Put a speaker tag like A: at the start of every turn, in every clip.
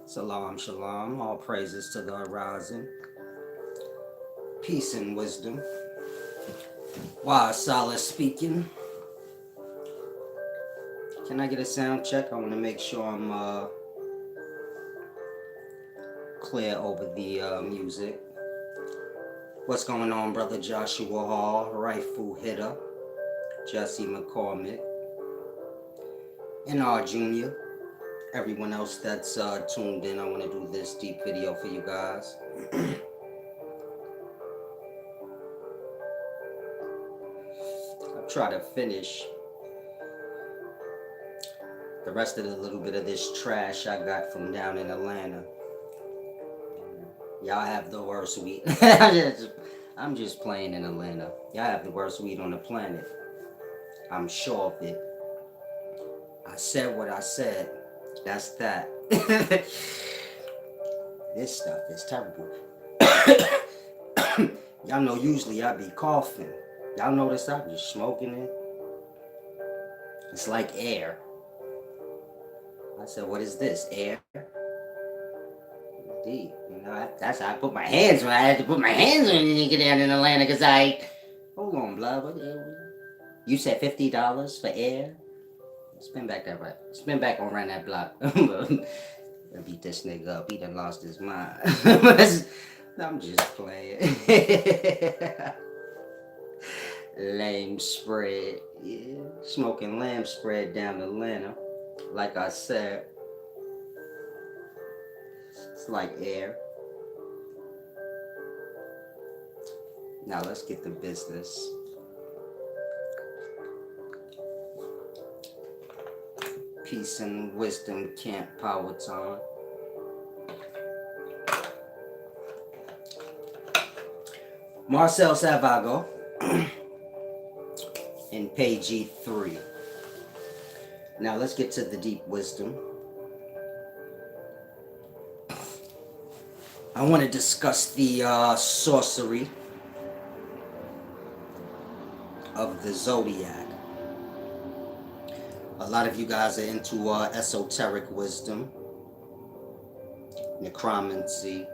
A: Salam, shalom. All praises to the horizon. Peace and wisdom. Wow, solid speaking. Can I get a sound check? I want to make sure I'm clear over the music. What's going on, brother Joshua Hall, Rifle Hitter, Jesse McCormick, and our Junior. Everyone else that's tuned in, I want to do this deep video for you guys. I'll try to finish the rest of the little bit of this trash I got from down in Atlanta. Y'all have the worst weed. I'm just playing in Atlanta. Y'all have the worst weed on the planet. I'm sure of it. I said what I said. That's that. This stuff is terrible. Y'all know usually I be coughing. Y'all notice I'm just smoking it. It's like air. I said, what is this? Air? Indeed. You know, that's how I put my hands on. I had to put my hands on it to get down in Atlanta because hold on, blah, blah, blah. You said $50 for air? Spin back that right. Spin back on around that block. I beat this nigga up. He done lost his mind. I'm just playing. Lame spread. Yeah. Smoking lamb spread down in Atlanta. Like I said, it's like air. Now let's get to business. Peace and wisdom, Camp Power Time. Marcel Savago in page E3. Now let's get to the deep wisdom. I want to discuss the sorcery of the Zodiac. A lot of you guys are into esoteric wisdom, necromancy,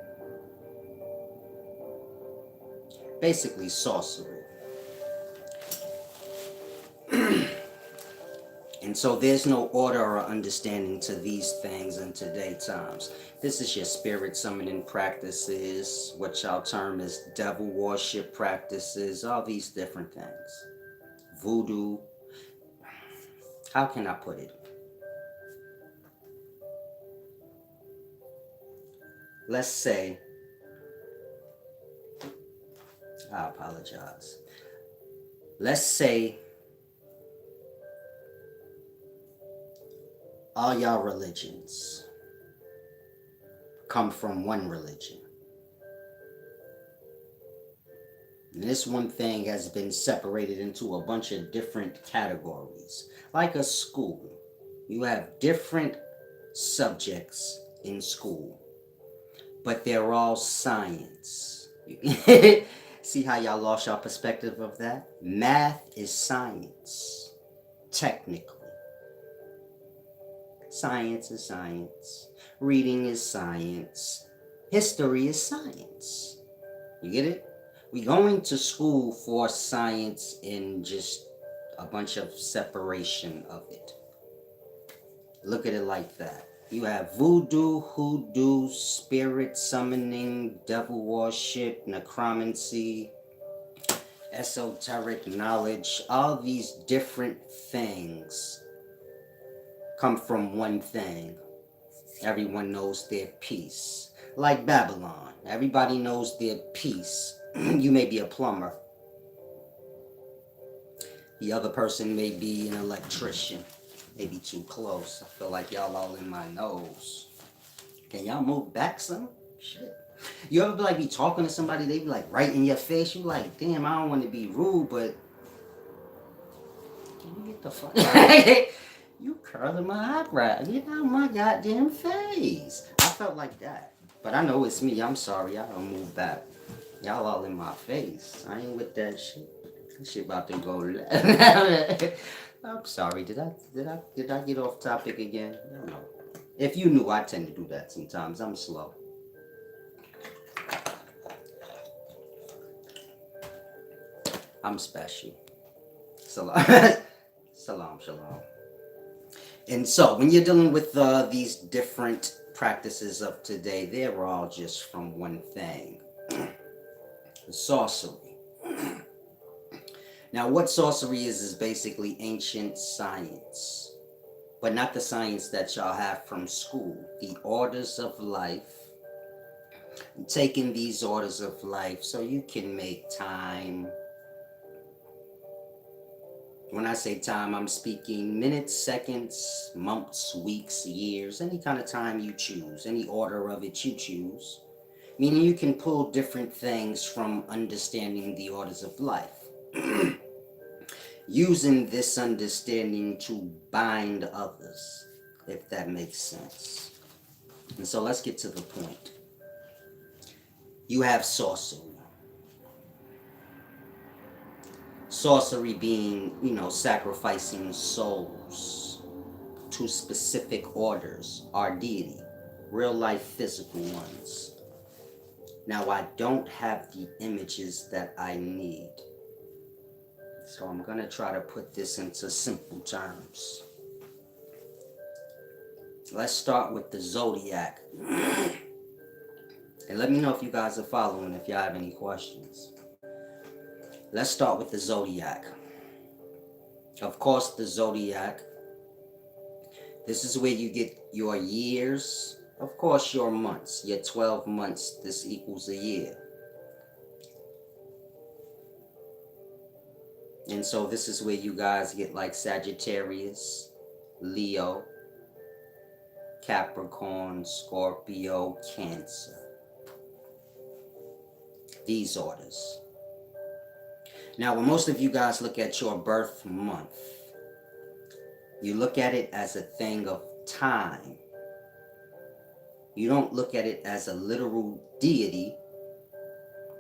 A: basically sorcery. And so there's no order or understanding to these things in today's times. This is your spirit summoning practices, what y'all term as devil worship practices, all these different things. Voodoo. How can I put it? Let's say, I apologize. Let's say all y'all religions come from one religion. And this one thing has been separated into a bunch of different categories. Like a school. You have different subjects in school, but they're all science. See how y'all lost your perspective of that? Math is science, technically. Science is science. Reading is science. History is science. You get it? We going to school for science in just a bunch of separation of it. Look at it like that. You have voodoo, hoodoo, spirit summoning, devil worship, necromancy, esoteric knowledge. All these different things come from one thing. Everyone knows their piece. Like Babylon. Everybody knows their piece. You may be a plumber. The other person may be an electrician. Maybe too close. I feel like y'all all in my nose. Can y'all move back some? Shit. You ever be talking to somebody, they be like right in your face. You like, damn, I don't want to be rude, but can you get the fuck You curling my eyebrow. Get out of my goddamn face. I felt like that. But I know it's me. I'm sorry. I don't move back. Y'all all in my face. I ain't with that shit. That shit about to go left. I'm sorry. Did I get off topic again? I don't know. If you knew, I tend to do that sometimes. I'm slow. I'm special. Salam. Salam, shalom. And so, when you're dealing with these different practices of today, they're all just from one thing: sorcery. Now, what sorcery is basically ancient science, but not the science that y'all have from school. The orders of life, taking these orders of life so you can make time. When I say time, I'm speaking minutes, seconds, months, weeks, years, any kind of time you choose, any order of it you choose. Meaning you can pull different things from understanding the orders of life. Using this understanding to bind others, if that makes sense. And so let's get to the point. You have sorcery. Sorcery being, sacrificing souls to specific orders, our deity, real life physical ones. Now, I don't have the images that I need, so I'm going to try to put this into simple terms. Let's start with the Zodiac. And let me know if you guys are following, if y'all have any questions. Let's start with the Zodiac. Of course, the Zodiac, this is where you get your years, of course your months, your 12 months, this equals a year. And so this is where you guys get like Sagittarius, Leo, Capricorn, Scorpio, Cancer. These orders. Now, when most of you guys look at your birth month, you look at it as a thing of time. You don't look at it as a literal deity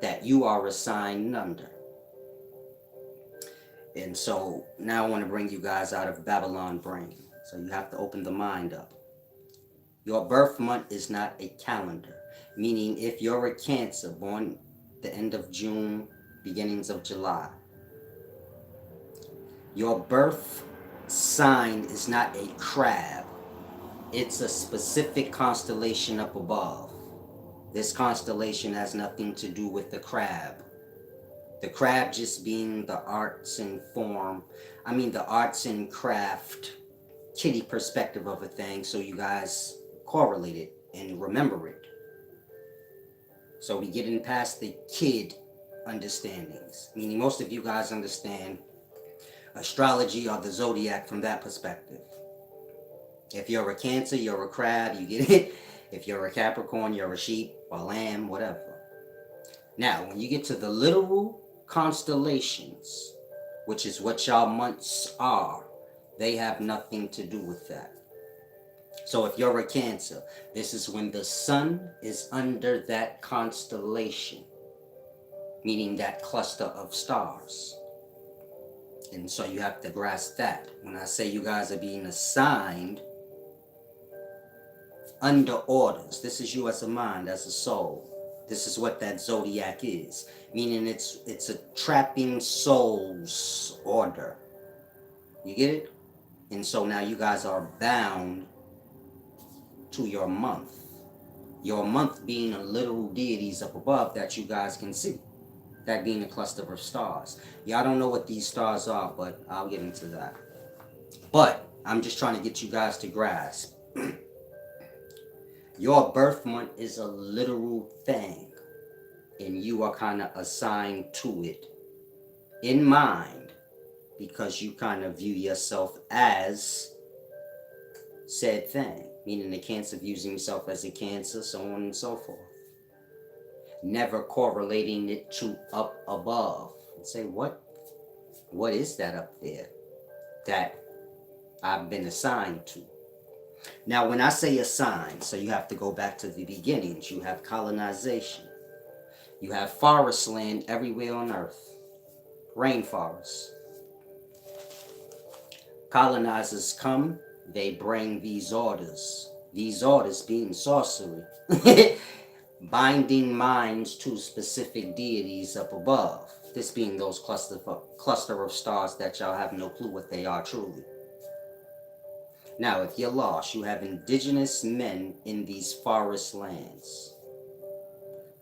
A: that you are assigned under. And so now I want to bring you guys out of Babylon brain. So you have to open the mind up. Your birth month is not a calendar, meaning if you're a Cancer born the end of June, beginnings of July, your birth sign is not a crab. It's a specific constellation up above. This constellation has nothing to do with the crab. The crab just being the arts and the arts and craft kitty perspective of a thing, so you guys correlate it and remember it. So we getting past the kid understandings, meaning most of you guys understand astrology or the zodiac from that perspective. If you're a Cancer, you're a crab, you get it. If you're a Capricorn, you're a sheep or lamb, whatever. Now, when you get to the literal constellations, which is what y'all months are, they have nothing to do with that. So if you're a Cancer, this is when the sun is under that constellation, meaning that cluster of stars. And so you have to grasp that. When I say you guys are being assigned under orders, this is you as a mind, as a soul. This is what that zodiac is, meaning it's a trapping souls order. You get it? And so now you guys are bound to your month. Your month being a literal deities up above that you guys can see. That being a cluster of stars. Y'all don't know what these stars are, but I'll get into that. But I'm just trying to get you guys to grasp. Your birth month is a literal thing, and you are kind of assigned to it in mind because you kind of view yourself as said thing, meaning the Cancer views himself as a Cancer, so on and so forth. Never correlating it to up above and say, what is that up there that I've been assigned to? Now, when I say assigned, so you have to go back to the beginnings. You have colonization. You have forest land everywhere on earth. Rainforests. Colonizers come, they bring these orders. These orders being sorcery. Binding minds to specific deities up above. This being those cluster of stars that y'all have no clue what they are truly. Now, if you're lost, you have indigenous men in these forest lands.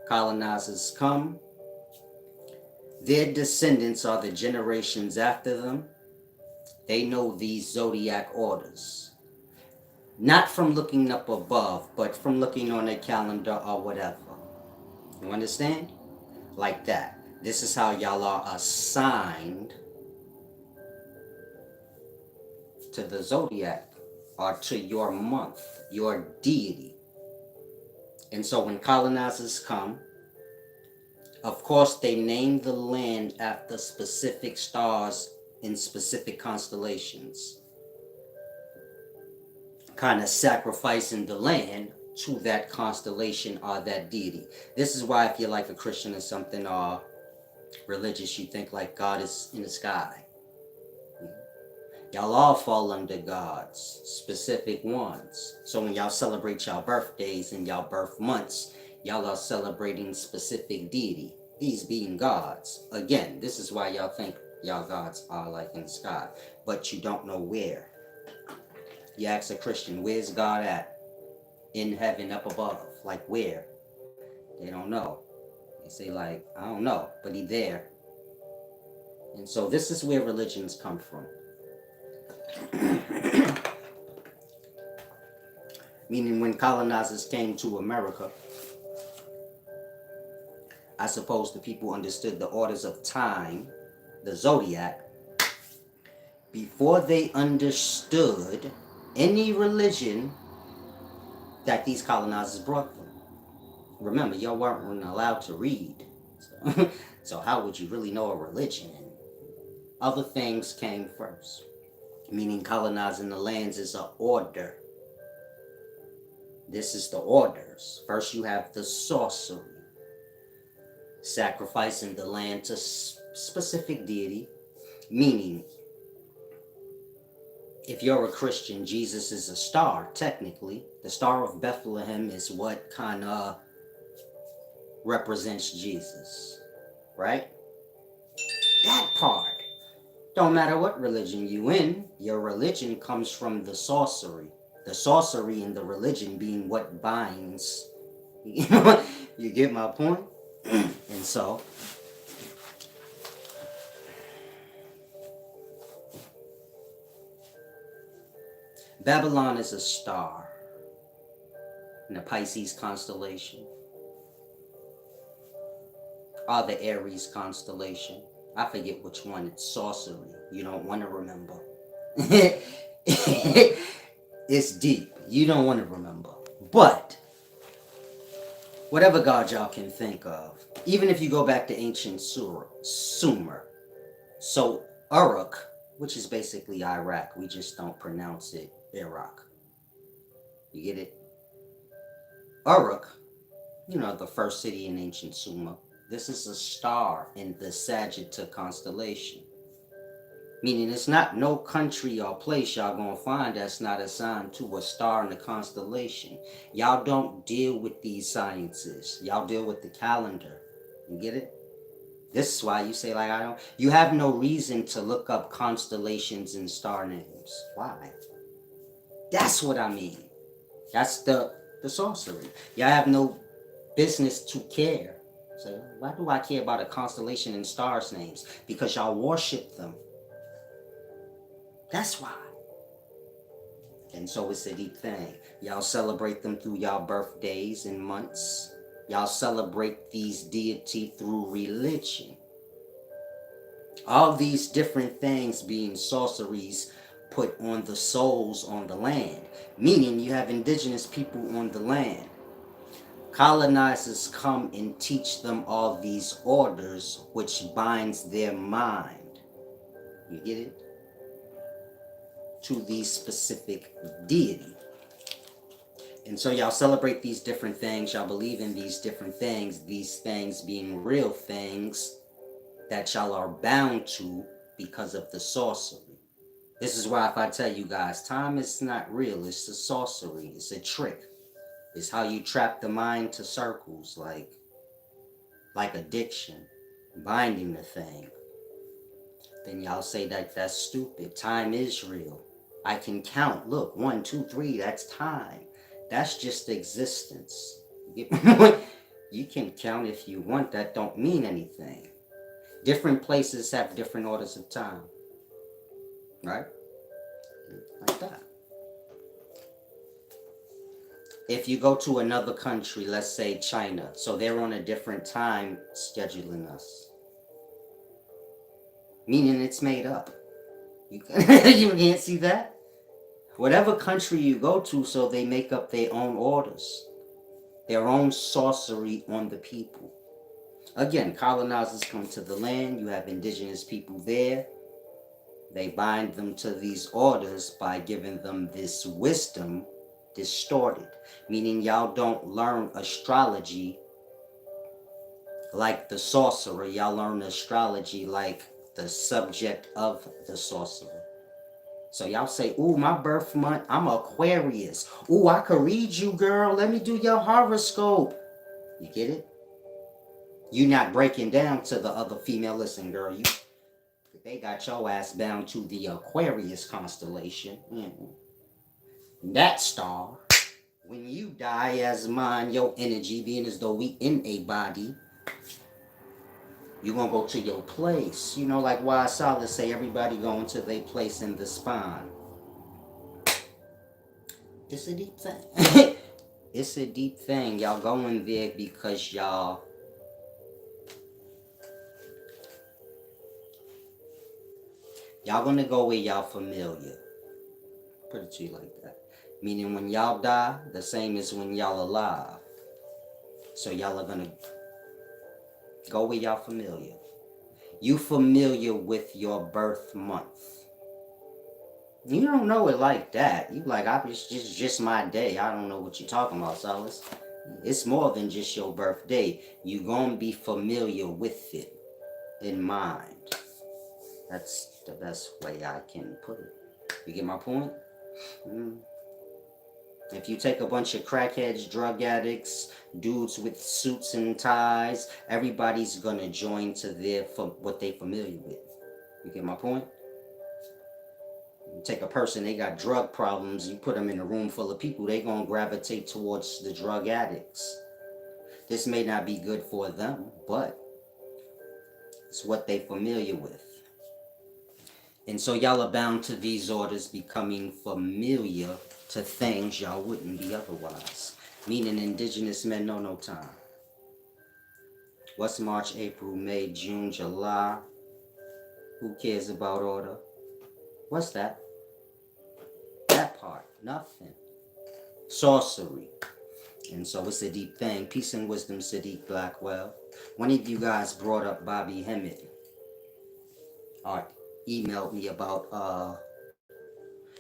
A: Colonizers come. Their descendants are the generations after them. They know these zodiac orders. Not from looking up above, but from looking on a calendar or whatever. You understand? Like that. This is how y'all are assigned to the zodiac or to your month, your deity. And so when colonizers come, of course they name the land after specific stars in specific constellations, kind of sacrificing the land to that constellation or that deity. This is why if you're like a Christian or something or religious, you think like God is in the sky. Y'all all fall under gods, specific ones. So when y'all celebrate y'all birthdays and y'all birth months, y'all are celebrating specific deity, these being gods. Again, this is why y'all think y'all gods are like in the sky, but you don't know where. You ask a Christian, where's God at? In heaven, up above. Like where? They don't know. They say like, I don't know, but he there. And so this is where religions come from. Meaning when colonizers came to America, I suppose the people understood the orders of time, the zodiac, before they understood any religion that these colonizers brought them. Remember, y'all weren't allowed to read. So how would you really know a religion? Other things came first. Meaning colonizing the lands is an order. This is the orders. First you have the sorcery. Sacrificing the land to specific deity. Meaning, if you're a Christian, Jesus is a star, technically. The Star of Bethlehem is what kind of represents Jesus. Right? That part. Don't matter what religion you in, your religion comes from the sorcery. The sorcery and the religion being what binds. You get my point? And so, Babylon is a star in the Pisces constellation, or the Aries constellation. I forget which one. It's sorcery. You don't want to remember. It's deep. You don't want to remember. But whatever god y'all can think of, even if you go back to ancient Sumer, so Uruk, which is basically Iraq, we just don't pronounce it Iraq. You get it? Uruk, the first city in ancient Sumer. This is a star in the Sagittarius constellation. Meaning it's not no country or place y'all gonna find that's not assigned to a star in the constellation. Y'all don't deal with these sciences. Y'all deal with the calendar. You get it? This is why you say like you have no reason to look up constellations and star names. Why? That's what I mean. That's the sorcery. Y'all have no business to care. So why do I care about a constellation and stars names? Because y'all worship them. That's why. And so it's a deep thing. Y'all celebrate them through y'all birthdays and months. Y'all celebrate these deity through religion. All these different things being sorceries put on the souls on the land. Meaning you have indigenous people on the land. Colonizers come and teach them all these orders which binds their mind. You get it? To the specific deity. And so y'all celebrate these different things. Y'all believe in these different things. These things being real things that y'all are bound to because of the sorcery. This is why if I tell you guys, time is not real. It's a sorcery. It's a trick. It's how you trap the mind to circles, like addiction, binding the thing. Then y'all say that that's stupid. Time is real. I can count. Look, 1, 2, 3. That's time. That's just existence. You can count if you want. That don't mean anything. Different places have different orders of time, right? Like that. If you go to another country, let's say China, so they're on a different time scheduling us, meaning it's made up. You can't see that? Whatever country you go to, so they make up their own orders, their own sorcery on the people. Again, colonizers come to the land, you have indigenous people there. They bind them to these orders by giving them this wisdom distorted, meaning y'all don't learn astrology like the sorcerer. Y'all learn astrology like the subject of the sorcerer. So y'all say, ooh, my birth month, I'm Aquarius. Ooh, I could read you, girl. Let me do your horoscope. You get it? You not breaking down to the other female. Listen, girl, they got your ass bound to the Aquarius constellation. That star. When you die as mine, your energy being as though we in a body, you're going to go to your place. You know, like why Solace say everybody going to their place in the spine. It's a deep thing. It's a deep thing. Y'all going there because y'all gonna go where y'all familiar. Put it to you like that. Meaning when y'all die, the same as when y'all alive. So y'all are gonna go where y'all familiar. You familiar with your birth month. You don't know it like that. You like, it's just my day. I don't know what you're talking about, Solace. It's more than just your birthday. You gonna be familiar with it in mind. That's the best way I can put it. You get my point? If you take a bunch of crackheads, drug addicts, dudes with suits and ties, everybody's gonna join to what they familiar with. You get my point? You take a person, they got drug problems, you put them in a room full of people, they gonna gravitate towards the drug addicts. This may not be good for them, but it's what they familiar with. And so y'all are bound to these orders becoming familiar to things y'all wouldn't be otherwise. Meaning indigenous men know no time. What's March, April, May, June, July? Who cares about order? What's that? That part. Nothing. Sorcery. And so it's a deep thing. Peace and wisdom, Sadiq Blackwell. One of you guys brought up Bobby Hemmett. Emailed me about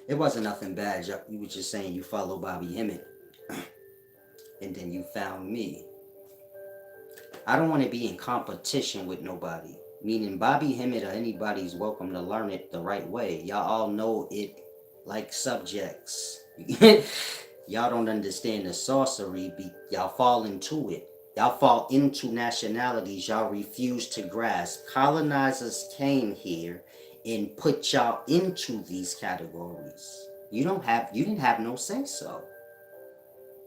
A: it wasn't nothing bad. You were just saying you follow Bobby Hemmett and then you found me. I don't want to be in competition with nobody, meaning Bobby Hemmett or anybody's welcome to learn it the right way. Y'all all know it like subjects. Y'all don't understand the sorcery. Y'all fall into it. Y'all fall into nationalities y'all refuse to grasp. Colonizers came here and put y'all into these categories. You didn't have no say so.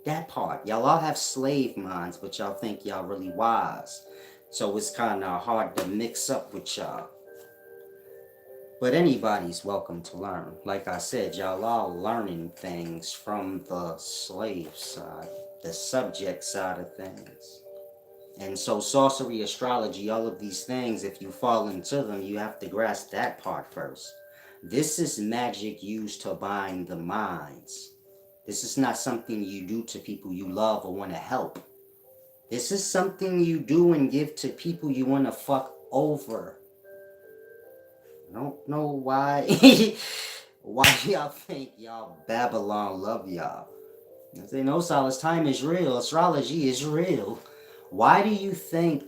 A: That part. Y'all all have slave minds, but y'all think y'all really wise. So it's kind of hard to mix up with y'all. But anybody's welcome to learn. Like I said, y'all all learning things from the slave side, the subject side of things. And so sorcery, astrology, all of these things, if you fall into them, you have to grasp that part first. This is magic used to bind the minds. This is not something you do to people you love or want to help. This is something you do and give to people you want to fuck over. I don't know why y'all think y'all Babylon love y'all. I say, no, Solace, time is real. Astrology is real. Why do you think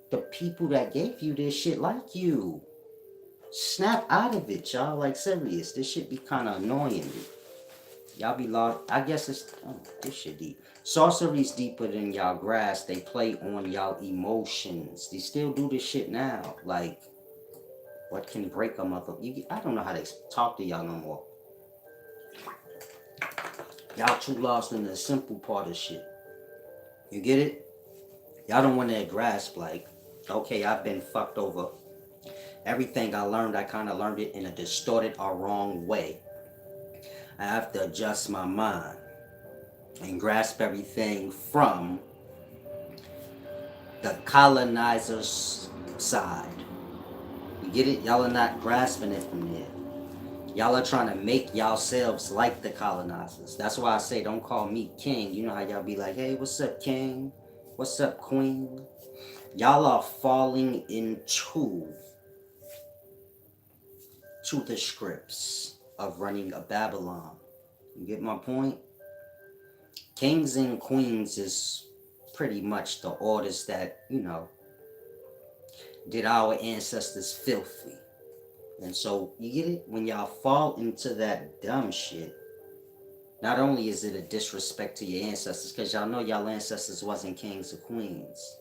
A: the people that gave you this shit like you? Snap out of it, y'all. Like, serious. This shit be kind of annoying me. Y'all be lost. I guess it's... Oh, this shit deep. Sorcery's deeper than y'all grasp. They play on y'all emotions. They still do this shit now. Like, what can break a mother... I don't know how to talk to y'all no more. Y'all too lost in the simple part of shit. You get it? Y'all don't want to grasp, like, okay, I've been fucked over. Everything I learned, I kind of learned it in a distorted or wrong way. I have to adjust my mind and grasp everything from the colonizer's side. You get it? Y'all are not grasping it from there. Y'all are trying to make yourselves like the colonizers. That's why I say don't call me king. You know how y'all be like, hey, what's up, king? What's up, queen? Y'all are falling into the scripts of running a Babylon. You get my point? Kings and queens is pretty much the orders that, you know, did our ancestors filthy. And so, you get it? When y'all fall into that dumb shit, not only is it a disrespect to your ancestors, because y'all know y'all ancestors wasn't kings or queens.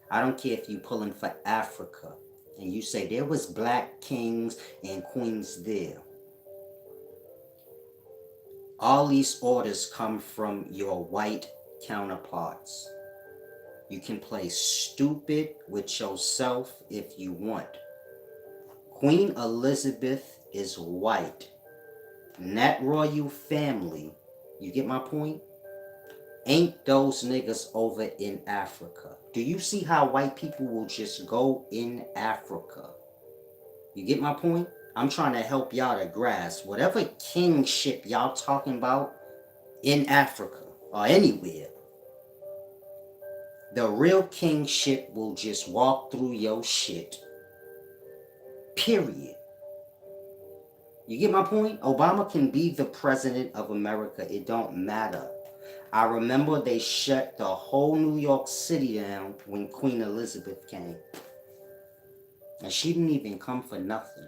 A: I don't care if you pulling for Africa and you say there was black kings and queens there. All these orders come from your white counterparts. You can play stupid with yourself if you want. Queen Elizabeth is white. And that royal family, you get my point? Ain't those niggas over in Africa. Do you see how white people will just go in Africa? You get my point? I'm trying to help y'all to grasp whatever kingship y'all talking about in Africa or anywhere. The real kingship will just walk through your shit. Period. You get my point? Obama can be the president of America. It don't matter. I remember they shut the whole New York City down when Queen Elizabeth came. And she didn't even come for nothing.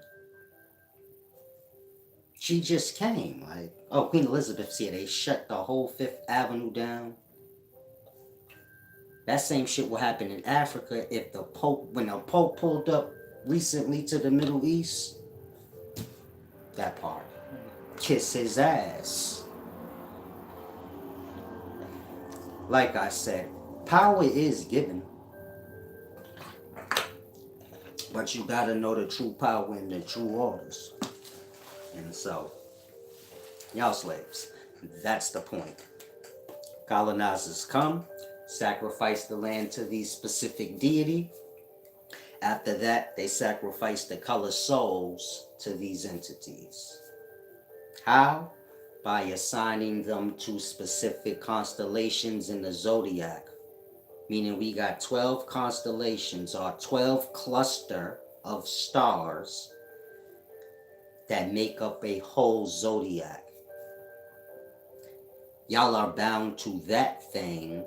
A: She just came. Like, oh, Queen Elizabeth's here. They shut the whole Fifth Avenue down. That same shit will happen in Africa if the Pope, when the Pope pulled up recently to the Middle East. That part. Kiss his ass. Like I said, power is given. But you gotta know the true power and the true orders. And so, y'all slaves, that's the point. Colonizers come, sacrifice the land to the specific deity. After that, they sacrifice the color souls to these entities. How? By assigning them to specific constellations in the Zodiac. Meaning we got 12 constellations or 12 cluster of stars that make up a whole zodiac. Y'all are bound to that thing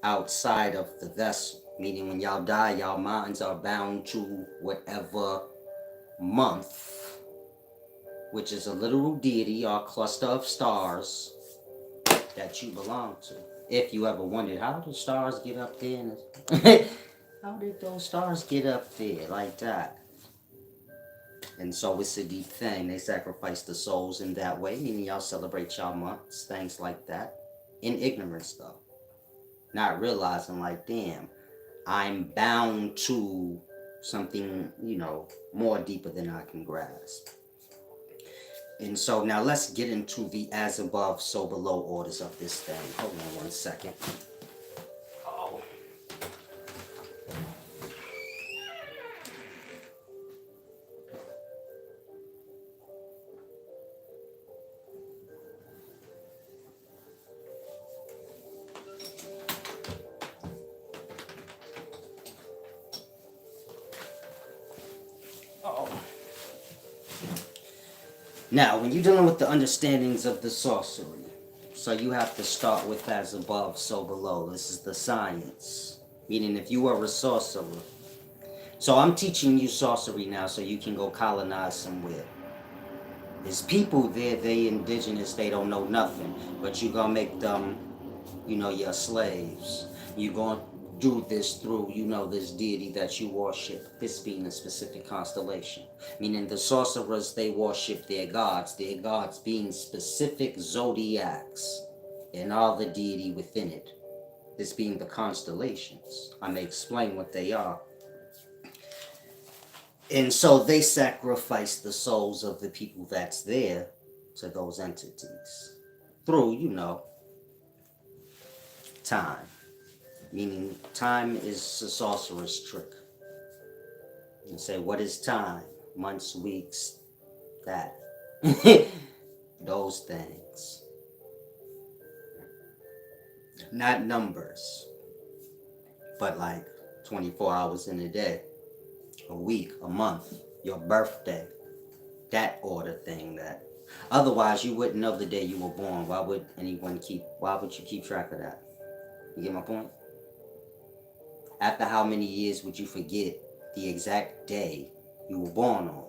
A: outside of the vessel. Meaning when y'all die, y'all minds are bound to whatever month, which is a literal deity or cluster of stars that you belong to. If you ever wondered, how did stars get up there? How did those stars get up there like that? And so it's a deep thing. They sacrifice the souls in that way, meaning y'all celebrate y'all months, things like that. In ignorance, though. Not realizing, like, damn, I'm bound to something, you know, more deeper than I can grasp. And so now let's get into the as above, so below orders of this thing. Hold on one second. Oh. Now, when you're dealing with the understandings of the sorcery, so you have to start with as above, so below. This is the science. Meaning if you are a sorcerer, So I'm teaching you sorcery now so you can go colonize somewhere. There's people there, they indigenous, they don't know nothing. But you gonna make them, your slaves. You gonna do this through, this deity that you worship, this being a specific constellation. Meaning the sorcerers, they worship their gods being specific zodiacs and all the deity within it. This being the constellations. I may explain what they are. And so they sacrifice the souls of the people that's there to those entities through, time. Meaning time is a sorcerer's trick. You say, what is time? Months, weeks, that. Those things. Not numbers, but like 24 hours in a day, a week, a month, your birthday, that order thing. That otherwise you wouldn't know the day you were born. Why would you keep track of that? You get my point? After how many years would you forget the exact day you were born on?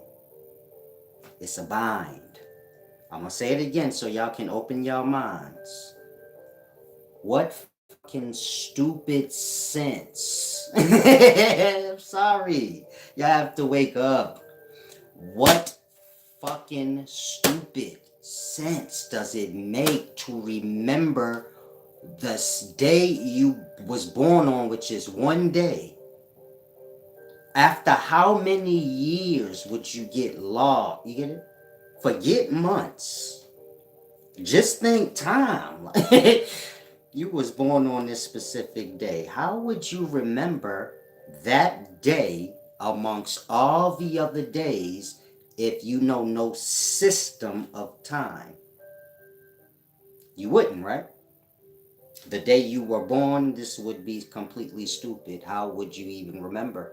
A: It's a bind. I'm gonna say it again so y'all can open your minds. What fucking stupid sense? I'm sorry. Y'all have to wake up. What fucking stupid sense does it make to remember the day you was born on, which is one day? After how many years would you get lost? You get it? Forget months. Just think time. You was born on this specific day. How would you remember that day amongst all the other days if you know no system of time? You wouldn't, right? The day you were born, this would be completely stupid. How would you even remember?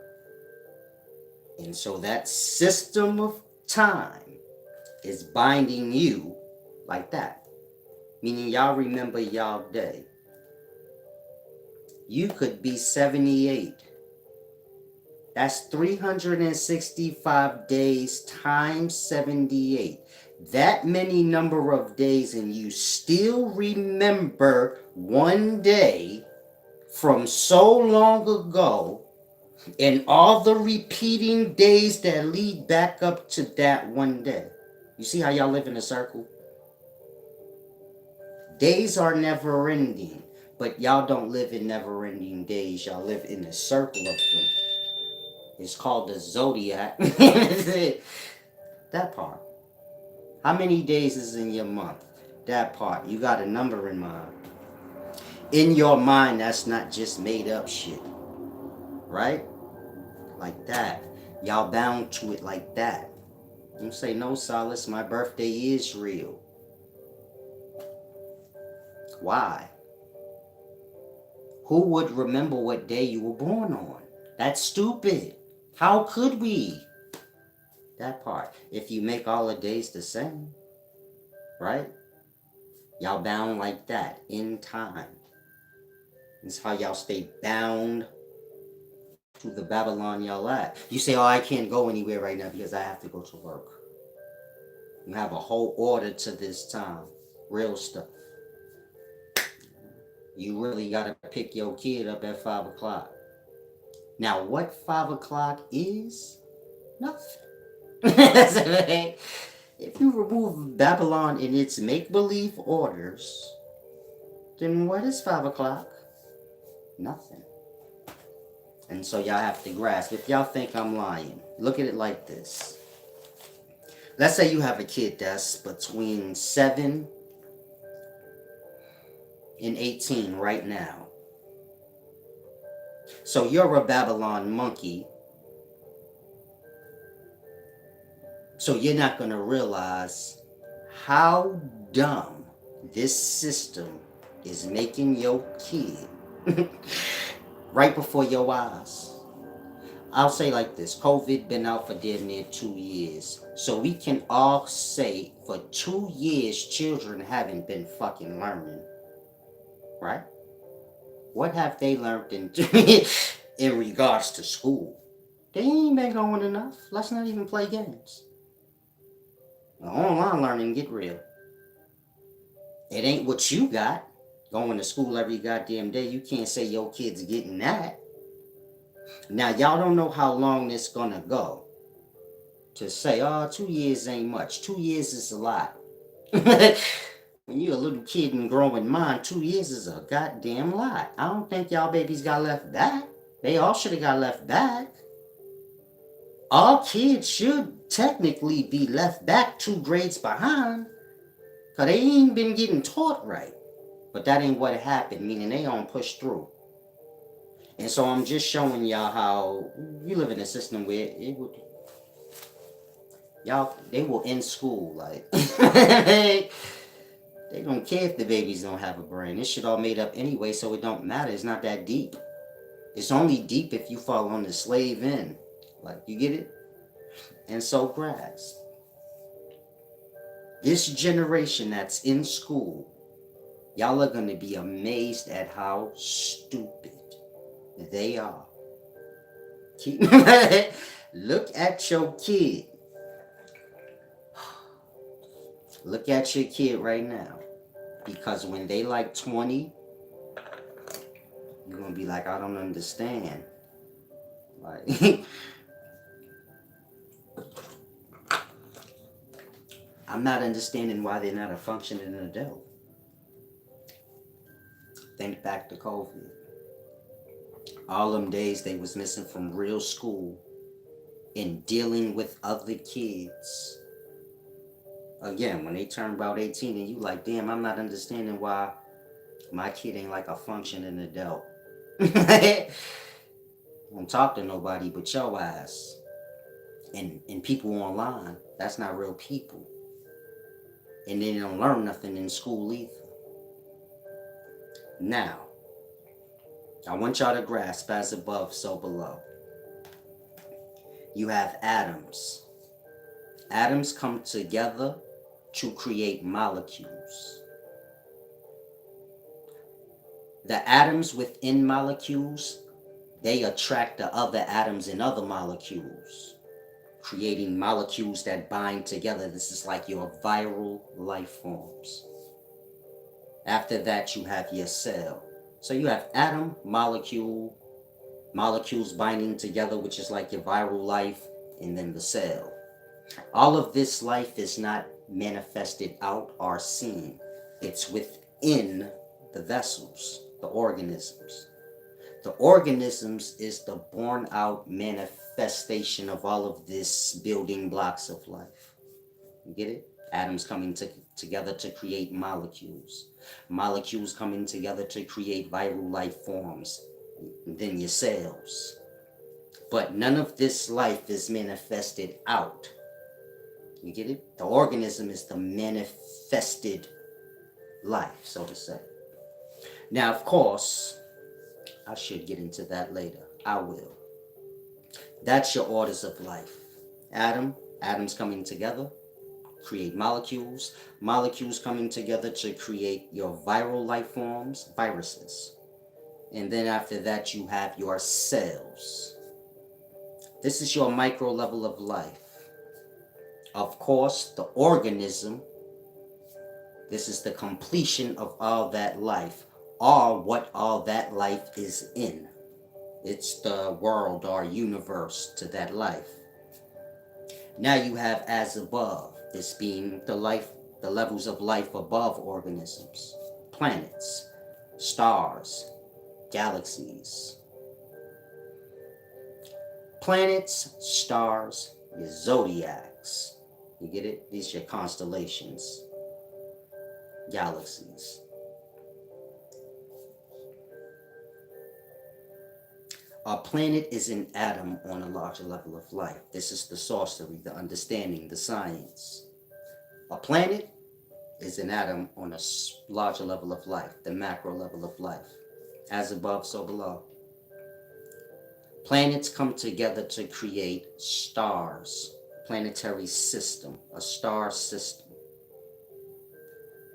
A: And so that system of time is binding you like that. Meaning y'all remember y'all day. You could be 78. That's 365 days times 78. That many number of days, and you still remember one day from so long ago, and all the repeating days that lead back up to that one day. You see how y'all live in a circle? Days are never ending, but y'all don't live in never ending days. Y'all live in a circle of them. It's called the Zodiac. That part. How many days is in your month? That part. You got a number in mind. In your mind, that's not just made up shit. Right? Like that. Y'all bound to it like that. You say, no, Solace, my birthday is real. Why? Who would remember what day you were born on? That's stupid. How could we? That part. If you make all the days the same, right? Y'all bound like that in time. It's how y'all stay bound to the Babylon y'all at. You say, oh, I can't go anywhere right now because I have to go to work. You have a whole order to this time. Real stuff. You really got to pick your kid up at 5 o'clock. Now, what 5 o'clock is? Nothing. If you remove Babylon in its make-believe orders, then what is 5 o'clock? Nothing. And so y'all have to grasp. If y'all think I'm lying, look at it like this. Let's say you have a kid that's between 7 and 18 right now. So you're a Babylon monkey. So you're not going to realize how dumb this system is making your kid right before your eyes. I'll say like this. COVID been out for damn near 2 years. So we can all say for 2 years children haven't been fucking learning. Right? What have they learned in regards to school? They ain't been going enough. Let's not even play games. Online learning get real. It ain't what you got. Going to school every goddamn day. You can't say your kid's getting that. Now, y'all don't know how long this gonna go. To say, oh, 2 years ain't much. 2 years is a lot. When you're a little kid and growing mind, 2 years is a goddamn lot. I don't think y'all babies got left back. They all should have got left back. All kids should technically be left back 2 grades behind. Because they ain't been getting taught right. But that ain't what happened, meaning they don't push through. And so I'm just showing y'all how you live in a system where it would, y'all, they will end school. Like, they don't care if the babies don't have a brain. This shit all made up anyway, so it don't matter. It's not that deep. It's only deep if you fall on the slave end. Like, you get it? And so grasp. This generation that's in school, y'all are going to be amazed at how stupid they are. Look at your kid. Look at your kid right now. Because when they like 20, you're going to be like, I don't understand. Like, I'm not understanding why they're not a functioning adult. Think back to COVID. All them days they was missing from real school and dealing with other kids. Again, when they turn about 18 and you like, damn, I'm not understanding why my kid ain't like a functioning adult. Don't talk to nobody but your ass. And people online, that's not real people. And they don't learn nothing in school either. Now, I want y'all to grasp as above, so below. You have atoms. Atoms come together to create molecules. The atoms within molecules, they attract the other atoms in other molecules, creating molecules that bind together. This is like your viral life forms. After that, you have your cell. So you have atom, molecule, molecules binding together, which is like your viral life, and then the cell. All of this life is not manifested out or seen. It's within the vessels, the organisms. The organisms is the born out manifestation of all of this building blocks of life. You get it? Atoms coming together to create molecules. Molecules coming together to create viral life forms. Then your cells. But none of this life is manifested out. You get it? The organism is the manifested life, so to say. Now, of course, I should get into that later. I will. That's your orders of life. Atoms coming together, create molecules. Molecules coming together to create your viral life forms, viruses. And then after that, you have your cells. This is your micro level of life. Of course, the organism, this is the completion of all that life, or what all that life is in. It's the world or universe to that life. Now you have as above, this being the levels of life above organisms, planets, stars, galaxies. Planets, stars, your zodiacs. You get it? These are your constellations, galaxies. A planet is an atom on a larger level of life. This is the sorcery, the understanding, the science. A planet is an atom on a larger level of life, the macro level of life. As above, so below. Planets come together to create stars, planetary system, a star system.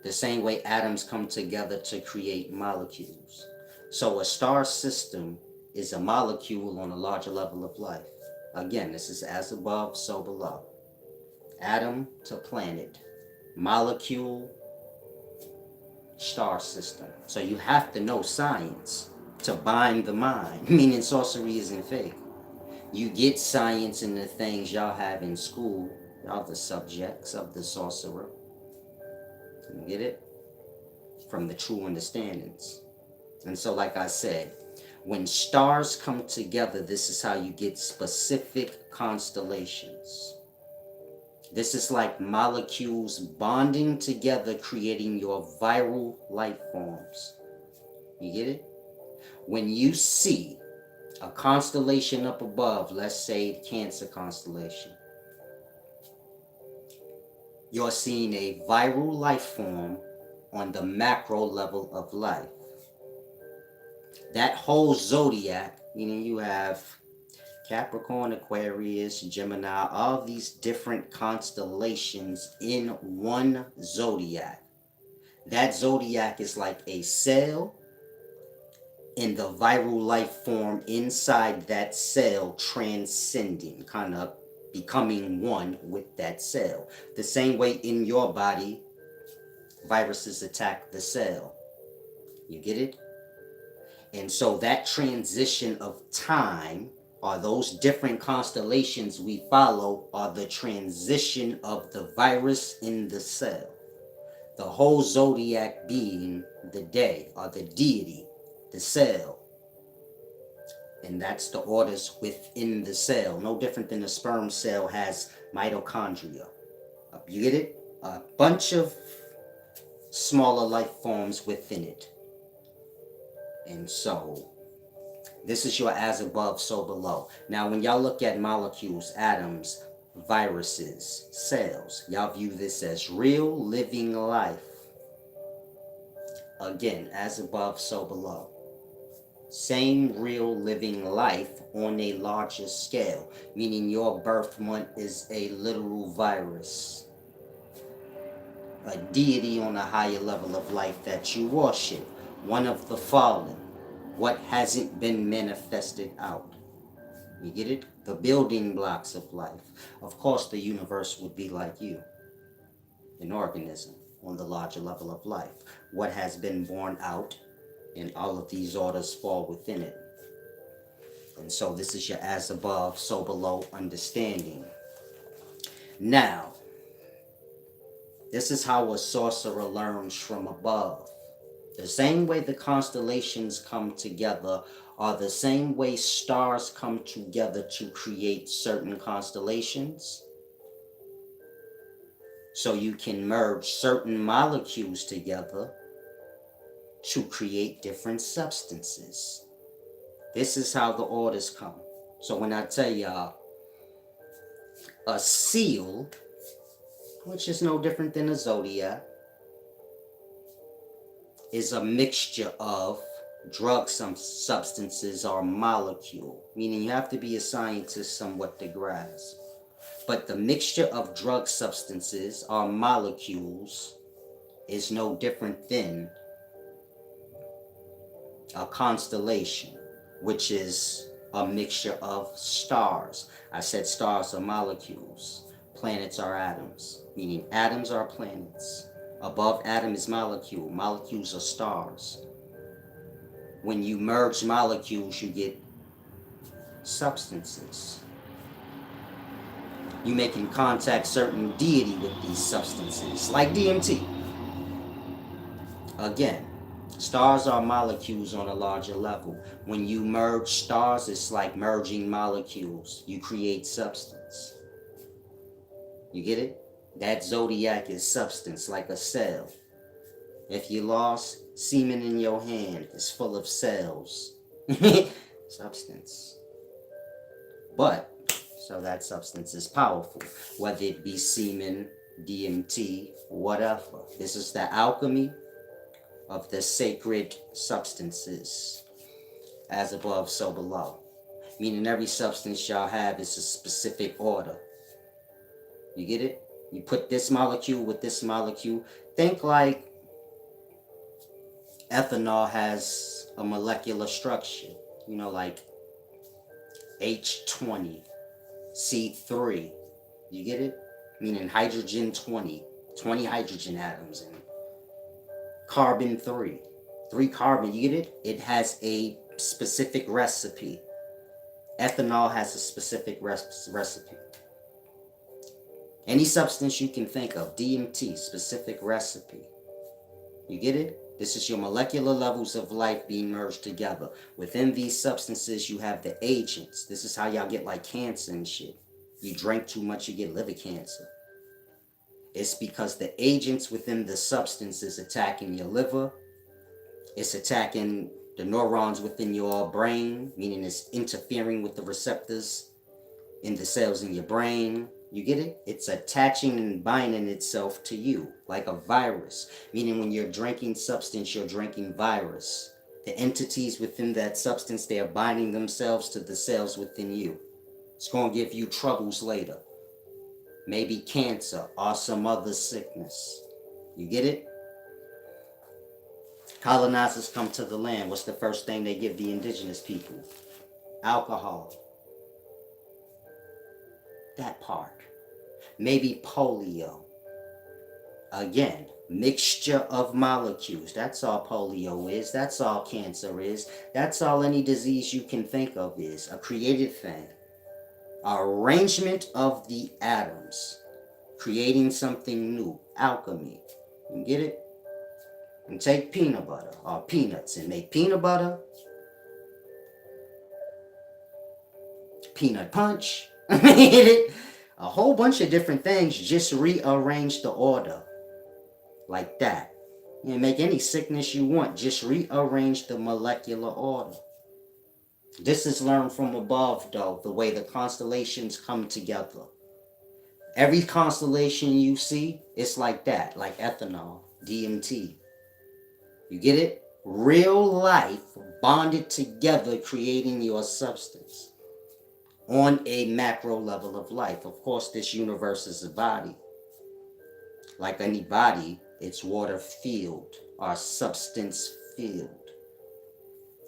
A: The same way atoms come together to create molecules. So a star system is a molecule on a larger level of life. Again, this is as above, so below. Atom to planet, molecule, star system. So you have to know science to bind the mind, meaning sorcery isn't fake. You get science in the things y'all have in school, y'all the subjects of the sorcerer. You get it? From the true understandings. And so, like I said, when stars come together, this is how you get specific constellations. This is like molecules bonding together, creating your viral life forms. You get it? When you see a constellation up above, let's say Cancer constellation, you're seeing a viral life form on the macro level of life. That whole zodiac, meaning you have Capricorn, Aquarius, Gemini, all these different constellations in one zodiac. That zodiac is like a cell, in the viral life form inside that cell transcending, kind of becoming one with that cell. The same way in your body, viruses attack the cell. You get it? And so that transition of time, or those different constellations we follow, are the transition of the virus in the cell. The whole zodiac being the day, or the deity, the cell. And that's the orders within the cell. No different than a sperm cell has mitochondria. You get it? A bunch of smaller life forms within it. And so, this is your as above, so below. Now, when y'all look at molecules, atoms, viruses, cells, y'all view this as real living life. Again, as above, so below. Same real living life on a larger scale, meaning your birth month is a literal virus, a deity on a higher level of life that you worship, one of the fallen, what hasn't been manifested out. You get it? The building blocks of life. Of course, the universe would be like you, an organism on the larger level of life. What has been born out, and all of these orders fall within it. And so this is your as above, so below understanding. Now, this is how a sorcerer learns from above. The same way the constellations come together are the same way stars come together to create certain constellations. So you can merge certain molecules together to create different substances. This is how the orders come. So when I tell y'all, a seal, which is no different than a zodiac, is a mixture of drug substances or molecule, meaning you have to be a scientist somewhat to grasp. But the mixture of drug substances or molecules is no different than a constellation, which is a mixture of stars. I said stars are molecules, planets are atoms, meaning atoms are planets. Above atom is molecule, molecules are stars. When you merge molecules, you get substances. You make in contact certain deity with these substances, like DMT. Again, stars are molecules on a larger level. When you merge stars, it's like merging molecules. You create substance. You get it? That zodiac is substance, like a cell. If you lost semen in your hand, it's full of cells. Substance. But, so that substance is powerful. Whether it be semen, DMT, whatever. This is the alchemy of the sacred substances. As above, so below. Meaning every substance y'all have is a specific order. You get it? You put this molecule with this molecule. Think like ethanol has a molecular structure. You know, like H20, C3. You get it? Meaning hydrogen 20. 20 hydrogen atoms and carbon 3. 3 carbon, you get it? It has a specific recipe. Ethanol has a specific recipe. Any substance you can think of, DMT, specific recipe. You get it? This is your molecular levels of life being merged together. Within these substances, you have the agents. This is how y'all get like cancer and shit. You drink too much, you get liver cancer. It's because the agents within the substance is attacking your liver. It's attacking the neurons within your brain, meaning it's interfering with the receptors in the cells in your brain. You get it? It's attaching and binding itself to you like a virus. Meaning when you're drinking substance, you're drinking virus. The entities within that substance, they are binding themselves to the cells within you. It's going to give you troubles later. Maybe cancer or some other sickness. You get it? Colonizers come to the land. What's the first thing they give the indigenous people? Alcohol. That part. Maybe polio. Again, mixture of molecules. That's all polio is. That's all cancer is. That's all any disease you can think of is. A created thing. Arrangement of the atoms. Creating something new. Alchemy. You get it? And take peanut butter or peanuts and make peanut butter. Peanut punch. A whole bunch of different things, just rearrange the order like that. You can make any sickness you want, just rearrange the molecular order. This is learned from above though, the way the constellations come together. Every constellation you see, it's like that, like ethanol, DMT. You get it? Real life bonded together, creating your substance. On a macro level of life. Of course, this universe is a body. Like any body, it's water filled or substance filled.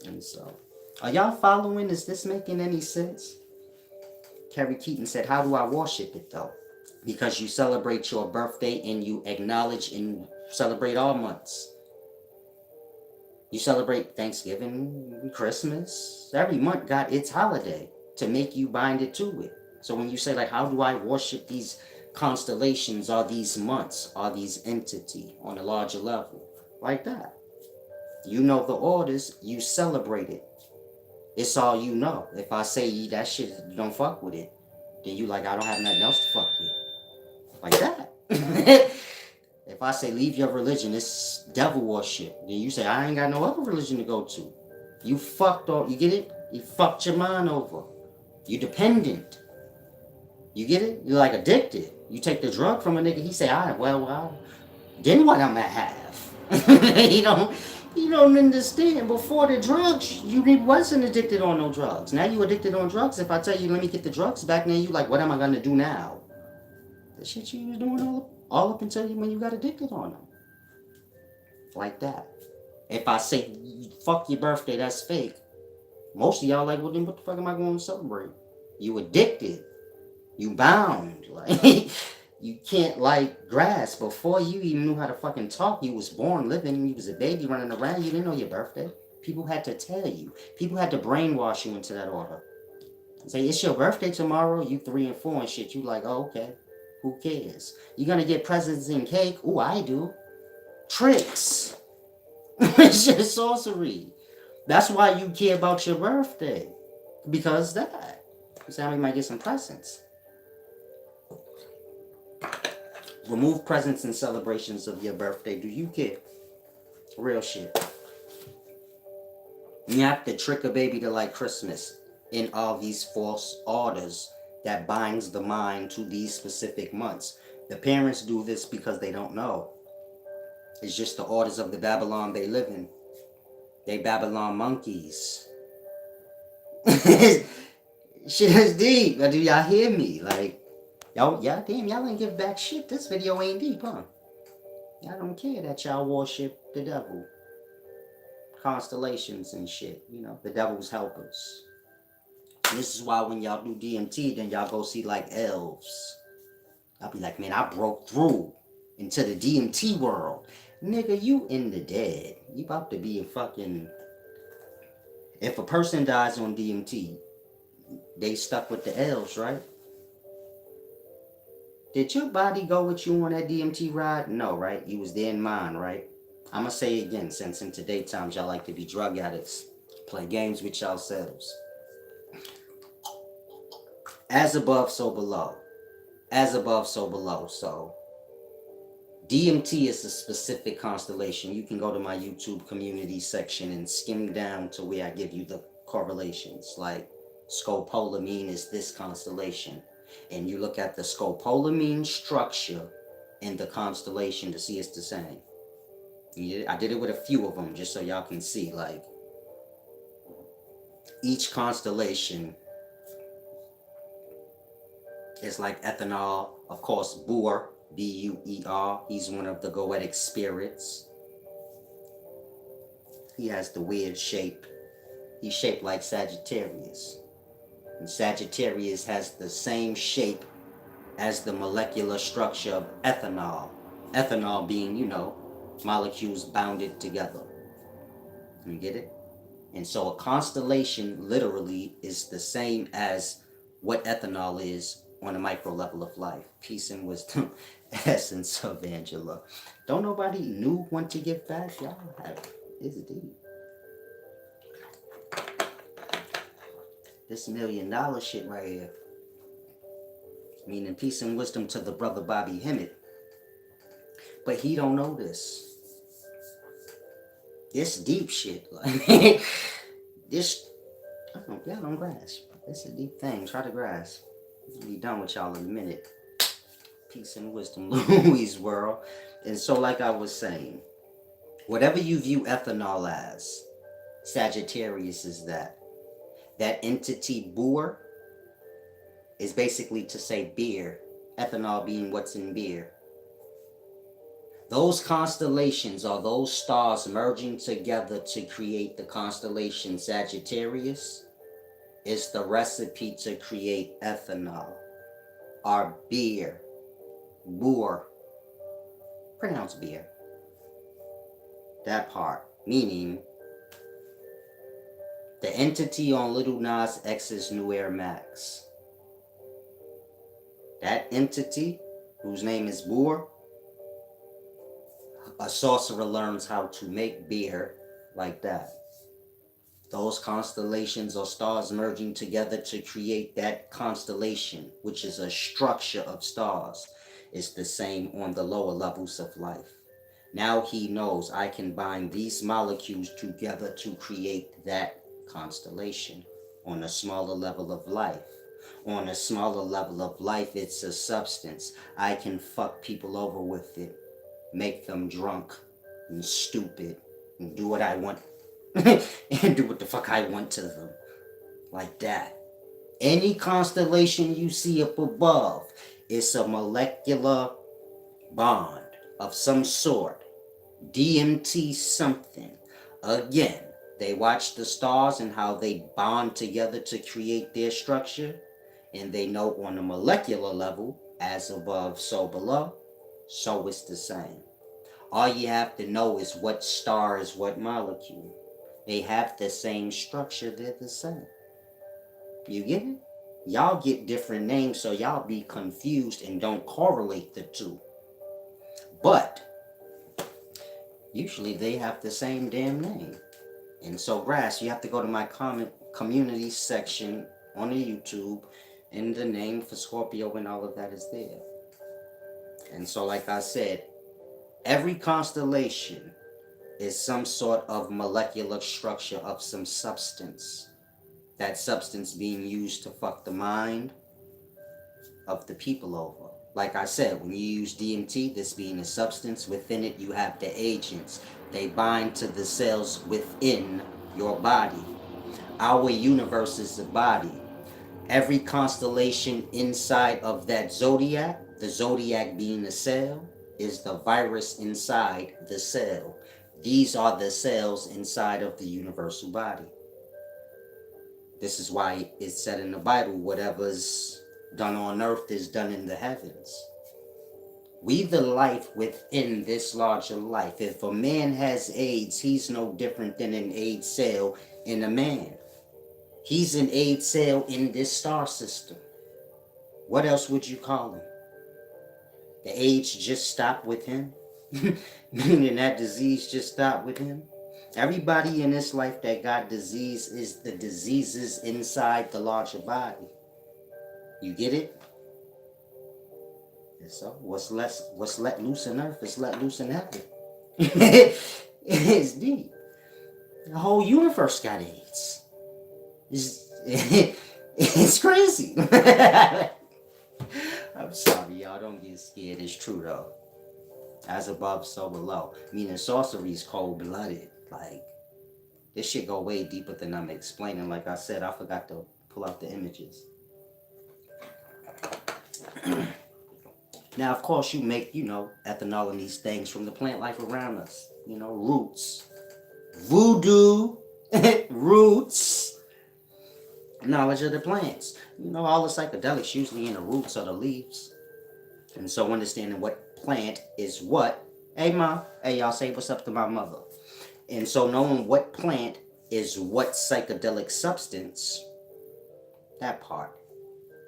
A: And so, are y'all following? Is this making any sense? Kerry Keaton said, how do I worship it though? Because you celebrate your birthday and you acknowledge and celebrate all months. You celebrate Thanksgiving, Christmas. Every month got its holiday to make you bind it to it. So when you say like, how do I worship these constellations or these months or these entity on a larger level? Like that. You know the orders, you celebrate it. It's all you know. If I say that shit, you don't fuck with it, then you like, I don't have nothing else to fuck with. Like that. If I say leave your religion, it's devil worship, then you say I ain't got no other religion to go to. You fucked off, you get it? You fucked your mind over. You dependent. You get it? You're like addicted. You take the drug from a nigga, he say, then what I'm at half? you don't understand. Before the drugs, you wasn't addicted on no drugs. Now you addicted on drugs. If I tell you, let me get the drugs back, then you like, what am I gonna do now? The shit you was doing all up until when you got addicted on them. Like that. If I say, fuck your birthday, that's fake. Most of y'all like, well then what the fuck am I going to celebrate? You addicted. You bound. Like, you can't like grasp. Before you even knew how to fucking talk, you was born living, you was a baby running around, you didn't know your birthday. People had to tell you. People had to brainwash you into that order. Say, it's your birthday tomorrow, you 3 and 4 and shit. You like, oh, okay. Who cares? You gonna get presents and cake? Ooh, I do. Tricks. It's just sorcery. That's why you care about your birthday. Because that. So we might get some presents. Remove presents and celebrations of your birthday. Do you care? Real shit. You have to trick a baby to like Christmas in all these false orders that binds the mind to these specific months. The parents do this because they don't know. It's just the orders of the Babylon they live in. They Babylon monkeys. Shit is deep. Do y'all hear me? Like, y'all ain't give back shit. This video ain't deep, huh? Y'all don't care that y'all worship the devil. Constellations and shit, you know, the devil's helpers. This is why when y'all do DMT, then y'all go see like elves. I'll be like, man, I broke through into the DMT world. Nigga, you in the dead. You about to be a fucking... If a person dies on DMT, they stuck with the elves, right? Did your body go with you on that DMT ride? No, right? You was there in mind, right? I'm gonna say it again, since in today's times y'all like to be drug addicts. Play games with yourselves. As above, so below. As above, so below. So DMT is a specific constellation. You can go to my YouTube community section and skim down to where I give you the correlations. Like scopolamine is this constellation. And you look at the scopolamine structure in the constellation to see it's the same. I did it with a few of them just so y'all can see, like, each constellation is like ethanol. Of course, Boer, B-U-E-R, he's one of the goetic spirits. He has the weird shape. He's shaped like Sagittarius. And Sagittarius has the same shape as the molecular structure of ethanol. Ethanol being, molecules bounded together. You get it? And so a constellation literally is the same as what ethanol is on a micro level of life. Peace and wisdom, essence of Angela. Don't nobody new want to give back? Y'all have, it's deep. This $1 million shit right here. Meaning peace and wisdom to the brother Bobby Hemmett. But he don't know this. This deep shit. Like, this, y'all don't grasp. It's a deep thing. Try to grasp. We'll be done with y'all in a minute. Peace and wisdom, Louis world. And so, like I was saying, whatever you view ethanol as, Sagittarius is that. That entity Boer is basically to say beer. Ethanol being what's in beer. Those constellations are those stars merging together to create the constellation Sagittarius. Is the recipe to create ethanol. Or beer. Boer. Pronounce beer. That part. Meaning, the entity on Little Nas X's New Air Max. That entity, whose name is Boer, a sorcerer learns how to make beer like that. Those constellations or stars merging together to create that constellation, which is a structure of stars, is the same on the lower levels of life. Now he knows I can bind these molecules together to create that constellation on a smaller level of life. On a smaller level of life, it's a substance. I can fuck people over with it, make them drunk and stupid, and do what I want, and do what the fuck I want to them. Like that. Any constellation you see up above is a molecular bond of some sort. DMT something. Again, they watch the stars and how they bond together to create their structure. And they know on a molecular level, as above, so below, so it's the same. All you have to know is what star is what molecule. They have the same structure, they're the same. You get it? Y'all get different names, so y'all be confused and don't correlate the two. But usually they have the same damn name. And so, Grass, you have to go to my community section on the YouTube, and the name for Scorpio and all of that is there. And so, like I said, every constellation is some sort of molecular structure of some substance. That substance being used to fuck the mind of the people over. Like I said, when you use DMT, this being a substance, within it you have the agents. They bind to the cells within your body. Our universe is a body. Every constellation inside of that zodiac, the zodiac being a cell, is the virus inside the cell. These are the cells inside of the universal body. This is why it's said in the Bible, whatever's done on earth is done in the heavens. We the life within this larger life. If a man has AIDS, he's no different than an AIDS cell in a man. He's an AIDS cell in this star system. What else would you call him? The AIDS just stopped with him? Meaning that disease just stopped with him? Everybody in this life that got disease is the diseases inside the larger body. You get it? And so what's let loose in earth is let loose in heaven. It's deep. The whole universe got AIDS. It's crazy. I'm sorry, y'all. Don't get scared. It's true, though. As above, so below. Meaning sorcery is cold-blooded. Like, this shit go way deeper than I'm explaining. Like I said, I forgot to pull out the images. Now, of course, you make, ethanol and these things from the plant life around us. Roots. Voodoo. Roots. Knowledge of the plants. All the psychedelics usually in the roots or the leaves. And so understanding what plant is what. Hey, Ma. Hey, y'all say what's up to my mother. And so knowing what plant is what psychedelic substance, that part.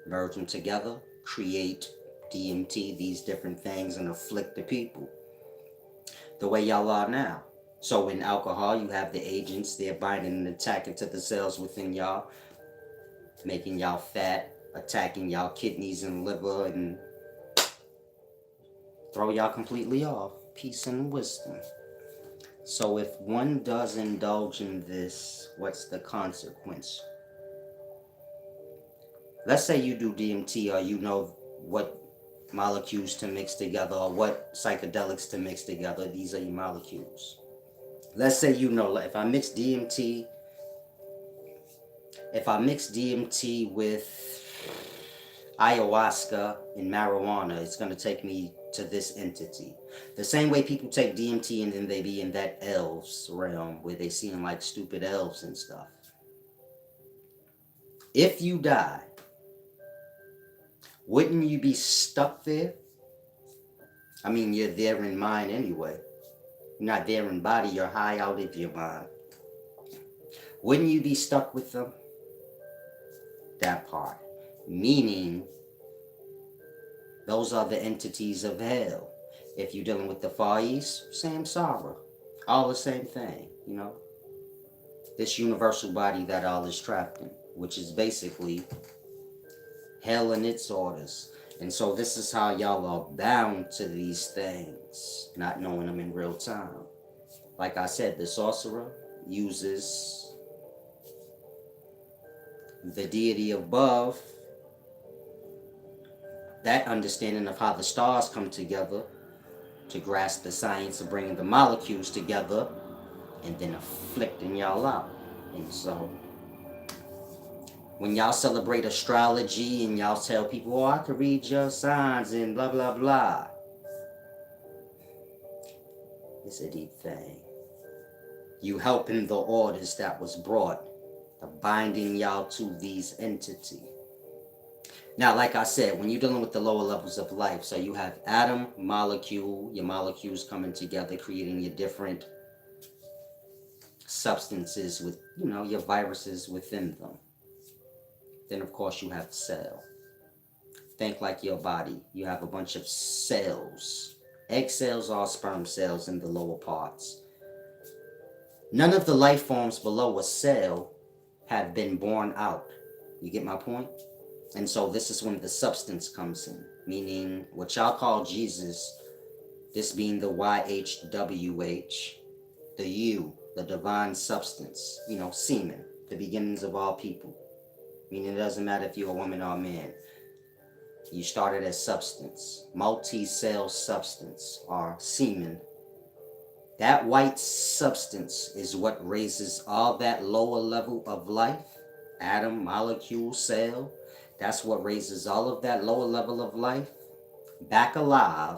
A: Merge them together, create DMT, these different things, and afflict the people. The way y'all are now. So in alcohol, you have the agents, they're binding and attacking to the cells within y'all, making y'all fat, attacking y'all kidneys and liver, and throw y'all completely off. Peace and wisdom. So if one does indulge in this, what's the consequence? Let's say you do DMT, or you know what molecules to mix together, or what psychedelics to mix together. These are your molecules. Let's say if I mix DMT with ayahuasca and marijuana, it's going to take me to this entity. The same way people take DMT and then they be in that elves realm where they seem like stupid elves and stuff. If you die, wouldn't you be stuck there? I mean, you're there in mind anyway. You're not there in body, you're high out of your mind. Wouldn't you be stuck with them? That part. Meaning, those are the entities of hell. If you're dealing with the Far East, samsara. All the same thing, This universal body that all is trapped in, which is basically hell and its orders. And so this is how y'all are bound to these things, not knowing them in real time. Like I said, the sorcerer uses the deity above, that understanding of how the stars come together to grasp the science of bringing the molecules together and then afflicting y'all out. And so when y'all celebrate astrology and y'all tell people, oh, I can read your signs and blah, blah, blah. It's a deep thing. You helping the orders that was brought, the binding y'all to these entities. Now, like I said, when you're dealing with the lower levels of life, so you have atom, molecule, your molecules coming together, creating your different substances with, your viruses within them. Then, of course, you have cell. Think like your body. You have a bunch of cells. Egg cells are sperm cells in the lower parts. None of the life forms below a cell have been born out. You get my point? And so this is when the substance comes in. Meaning, what y'all call Jesus, this being the YHWH, the U, the divine substance, semen, the beginnings of all people. Meaning it doesn't matter if you're a woman or a man. You started as substance, multi-cell substance, or semen. That white substance is what raises all that lower level of life, atom, molecule, cell. That's what raises all of that lower level of life back alive,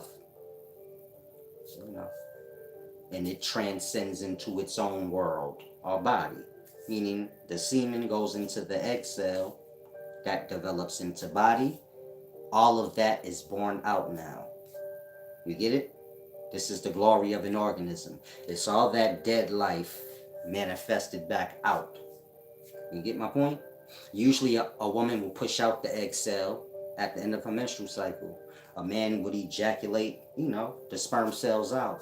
A: and it transcends into its own world or body. meaning the semen goes into the egg cell that develops into body. All of that is born out now. You get it? This is the glory of an organism. It's all that dead life manifested back out. You get my point? Usually a woman will push out the egg cell at the end of her menstrual cycle. A man would ejaculate, the sperm cells out.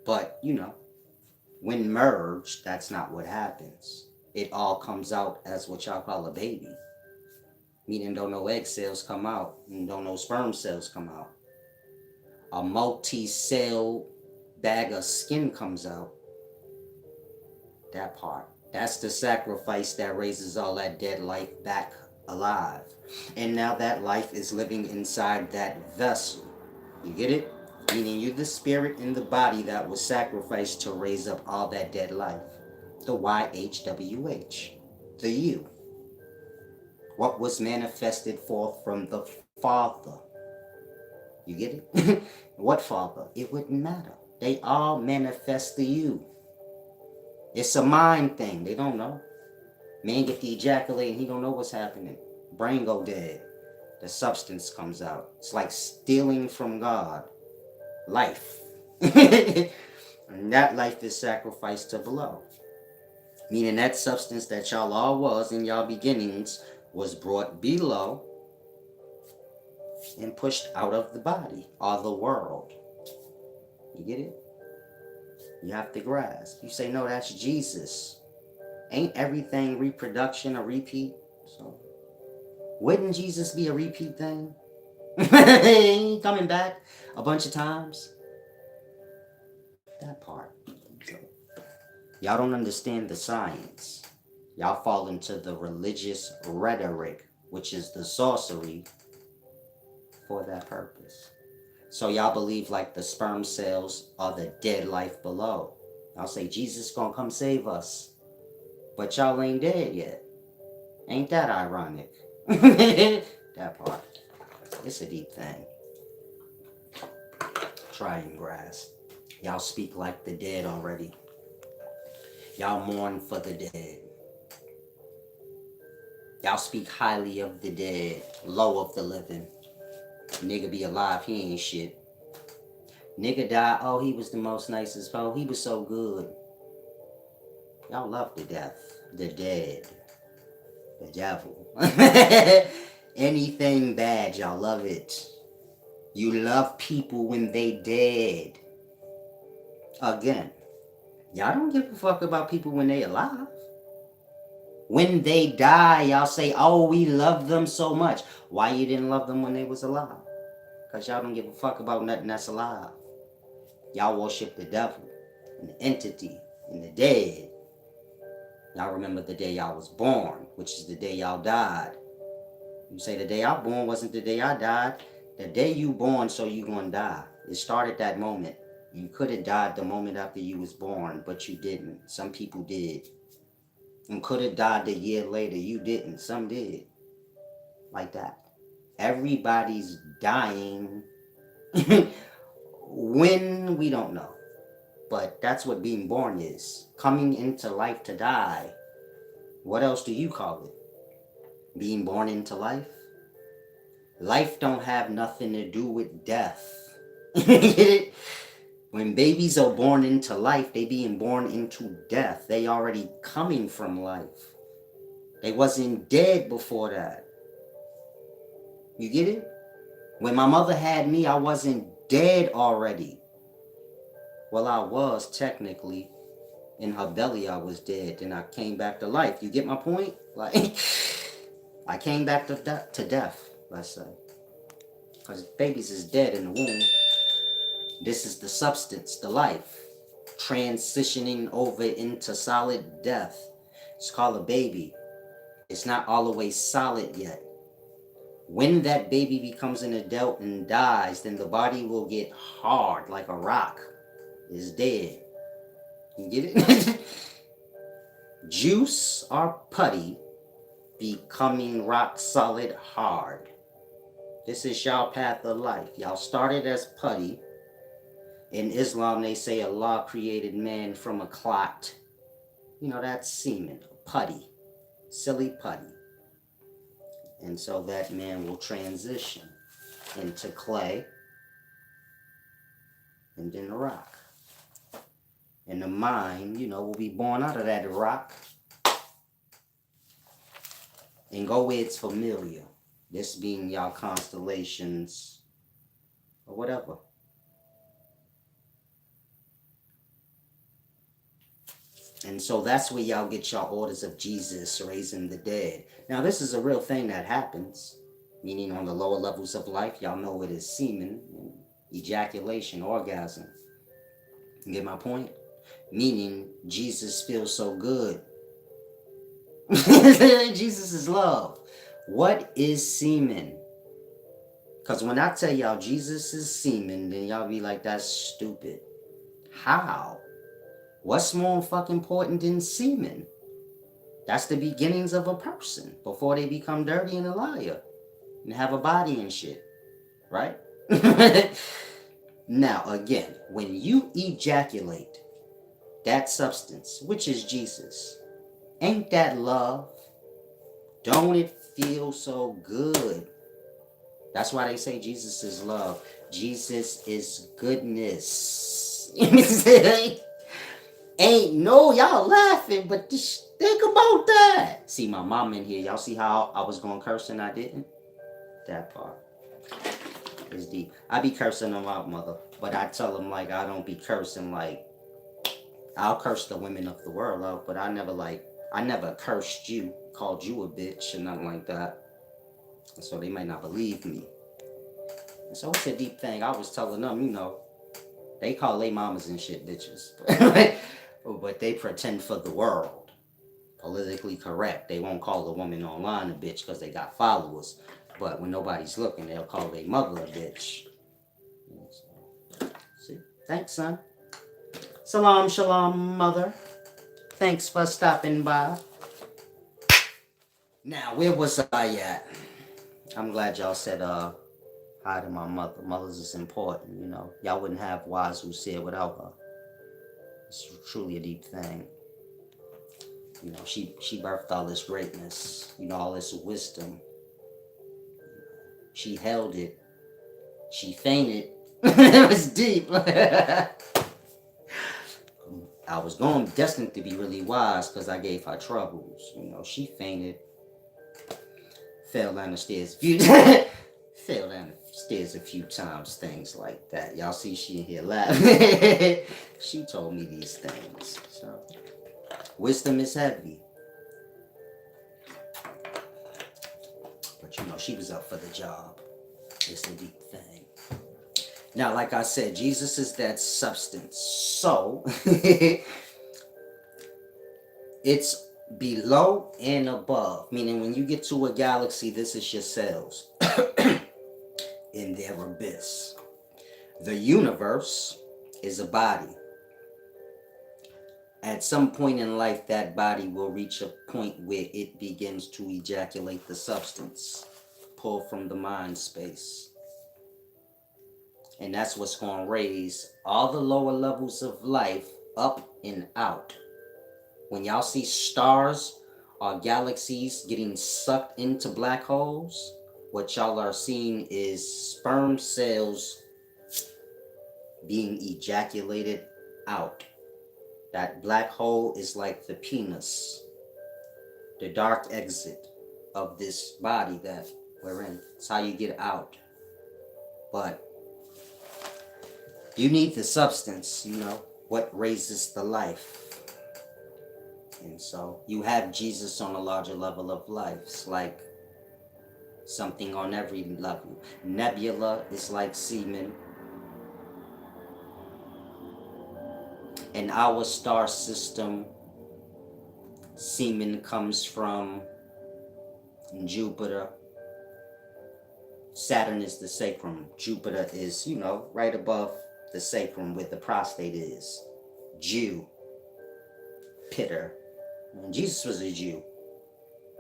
A: But, when merged, that's not what happens. It all comes out as what y'all call a baby. Meaning don't no egg cells come out and don't no sperm cells come out. A multi-cell bag of skin comes out. That part. That's the sacrifice that raises all that dead life back alive. And now that life is living inside that vessel. You get it? Meaning you're the spirit in the body that was sacrificed to raise up all that dead life. The YHWH. The you. What was manifested forth from the Father. You get it? What Father? It wouldn't matter. They all manifest the you. It's a mind thing. They don't know. Man get to ejaculate and he don't know what's happening. Brain go dead. The substance comes out. It's like stealing from God. Life. And that life is sacrificed to below. Meaning that substance that y'all all was in y'all beginnings was brought below and pushed out of the body or the world. You get it? You have to grasp. You say, no, that's Jesus. Ain't everything reproduction a repeat? So, wouldn't Jesus be a repeat thing? Ain't coming back a bunch of times? That part. So, y'all don't understand the science. Y'all fall into the religious rhetoric, which is the sorcery for that purpose. So y'all believe like the sperm cells are the dead life below. Y'all say Jesus gonna come save us. But y'all ain't dead yet. Ain't that ironic? That part. It's a deep thing. Try and grasp. Y'all speak like the dead already. Y'all mourn for the dead. Y'all speak highly of the dead, low of the living. Nigga be alive, he ain't shit. Nigga died, oh, he was the most nicest, oh, he was so good. Y'all love the death, the dead, the devil. Anything bad, y'all love it. You love people when they dead. Again, y'all don't give a fuck about people when they alive. When they die, y'all say, oh, we love them so much. Why you didn't love them when they was alive? Because y'all don't give a fuck about nothing that's alive. Y'all worship the devil, and the entity, and the dead. Y'all remember the day y'all was born, which is the day y'all died. You say the day I born wasn't the day I died. The day you born, so you gonna die. It started that moment. You could have died the moment after you was born, but you didn't. Some people did. And could have died a year later. You didn't. Some did. Like that. Everybody's dying. When, we don't know. But that's what being born is. Coming into life to die. What else do you call it? Being born into life? Life don't have nothing to do with death. When babies are born into life, they being born into death. They already coming from life. They wasn't dead before that. You get it? When my mother had me, I wasn't dead already. Well, I was technically. In her belly, I was dead. Then I came back to life. You get my point? Like, I came back to death, let's say. Because babies is dead in the womb. This is the substance, the life. Transitioning over into solid death. It's called a baby. It's not all the way solid yet. When that baby becomes an adult and dies, then the body will get hard like a rock. It's dead. You get it? Juice or putty becoming rock solid hard. This is y'all path of life. Y'all started as putty. In Islam, they say Allah created man from a clot. You know, that's semen, putty, silly putty. And so that man will transition into clay and then rock. And the mind, you know, will be born out of that rock and go where it's familiar. This being y'all constellations or whatever. And so that's where y'all get your orders of Jesus raising the dead. Now, this is a real thing that happens, meaning on the lower levels of life, y'all know it is semen, ejaculation, orgasm. You get my point? Meaning Jesus feels so good. Jesus is love. What is semen? Because when I tell y'all Jesus is semen, then y'all be like, that's stupid. How? What's more fucking important than semen? That's the beginnings of a person before they become dirty and a liar and have a body and shit. Right? Now, again, when you ejaculate that substance, which is Jesus, ain't that love? Don't it feel so good? That's why they say Jesus is love. Jesus is goodness. Ain't no, y'all laughing, but just think about that. See my mom in here. Y'all see how I was going to curse and I didn't? That part is deep. I be cursing them out, mother. But I tell them, like, I don't be cursing, like, I'll curse the women of the world out, but I never cursed you, called you a bitch, and nothing like that. And so they might not believe me. And so it's a deep thing. I was telling them, you know, they call their mamas and shit bitches. But they pretend for the world. Politically correct. They won't call a woman online a bitch because they got followers. But when nobody's looking, they'll call their mother a bitch. So, see? Thanks, son. Salam, shalom, mother. Thanks for stopping by. Now, where was I at? I'm glad y'all said hi to my mother. Mothers is important, you know. Y'all wouldn't have wives who said without her. It's truly a deep thing. You know, she birthed all this greatness, you know, all this wisdom. She held it. She fainted. It was deep. I was destined to be really wise because I gave her troubles. You know, she fainted. Fell down the stairs fell down the stairs a few times, things like that. Y'all see she in here laughing. She told me these things. So wisdom is heavy. But you know, she was up for the job. It's a deep thing. Now, like I said, Jesus is that substance. So it's below and above. Meaning when you get to a galaxy, this is your cells in their abyss. The universe is a body. At some point in life, that body will reach a point where it begins to ejaculate the substance, pull from the mind space. And that's what's going to raise all the lower levels of life up and out. When y'all see stars or galaxies getting sucked into black holes, what y'all are seeing is sperm cells being ejaculated out. That black hole is like the penis, the dark exit of this body that we're in. It's how you get out. But you need the substance, you know, what raises the life. And so you have Jesus on a larger level of life. It's like something on every level. Nebula is like semen. In our star system, semen comes from Jupiter. Saturn is the sacrum. Jupiter is, you know, right above the sacrum where the prostate is. Jew. Pitter. And Jesus was a Jew.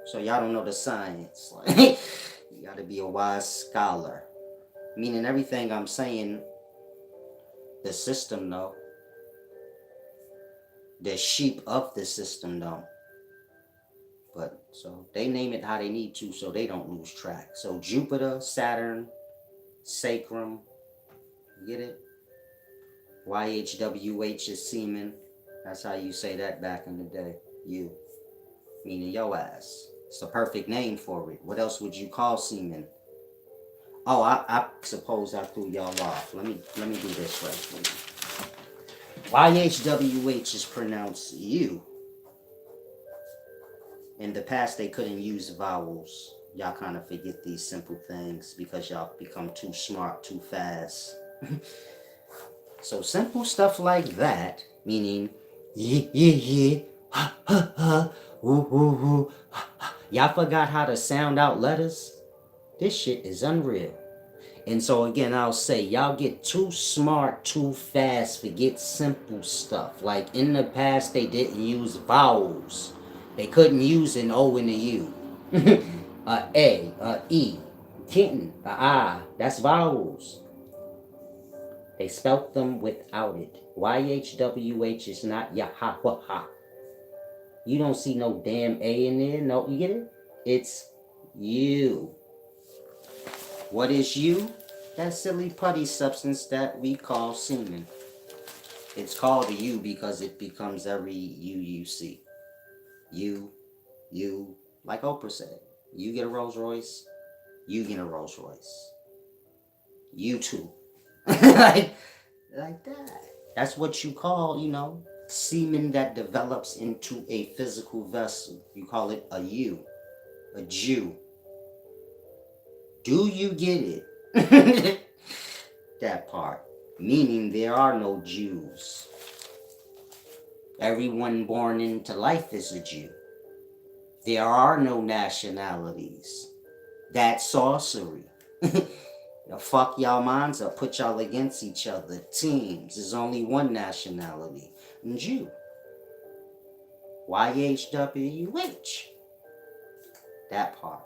A: So y'all don't know the science. Like, you gotta be a wise scholar. Meaning everything I'm saying, the system though. The sheep of the system don't. But so they name it how they need to so they don't lose track. So Jupiter, Saturn, Sacrum, get it? YHWH is semen. That's how you say that back in the day. You. Meaning your ass. It's the perfect name for it. What else would you call semen? Oh, I suppose I threw y'all off. Let me do this right for you. YHWH is pronounced you. In the past, they couldn't use vowels. Y'all kind of forget these simple things because y'all become too smart too fast. So simple stuff like that, meaning yeah, ha, ha, ha, ooh, ooh, ooh, ha, ha. Y'all forgot how to sound out letters? This shit is unreal. And so again, I'll say, y'all get too smart too fast, forget simple stuff. Like in the past, they didn't use vowels. They couldn't use an O and a U. A, a E, kitten, a I. That's vowels. They spelt them without it. YHWH is not Yahawaha. You don't see no damn A in there. No, you get it? It's you. What is you? That silly putty substance that we call semen. It's called a U because it becomes every U you see. You, like Oprah said. You get a Rolls Royce, you get a Rolls Royce. You too. like that. That's what you call, semen that develops into a physical vessel. You call it a U, a Jew. Do you get it? That part. Meaning there are no Jews. Everyone born into life is a Jew. There are no nationalities. That's sorcery. Fuck y'all minds up, put y'all against each other. Teams. There's only one nationality. Jew. YHWH. That part.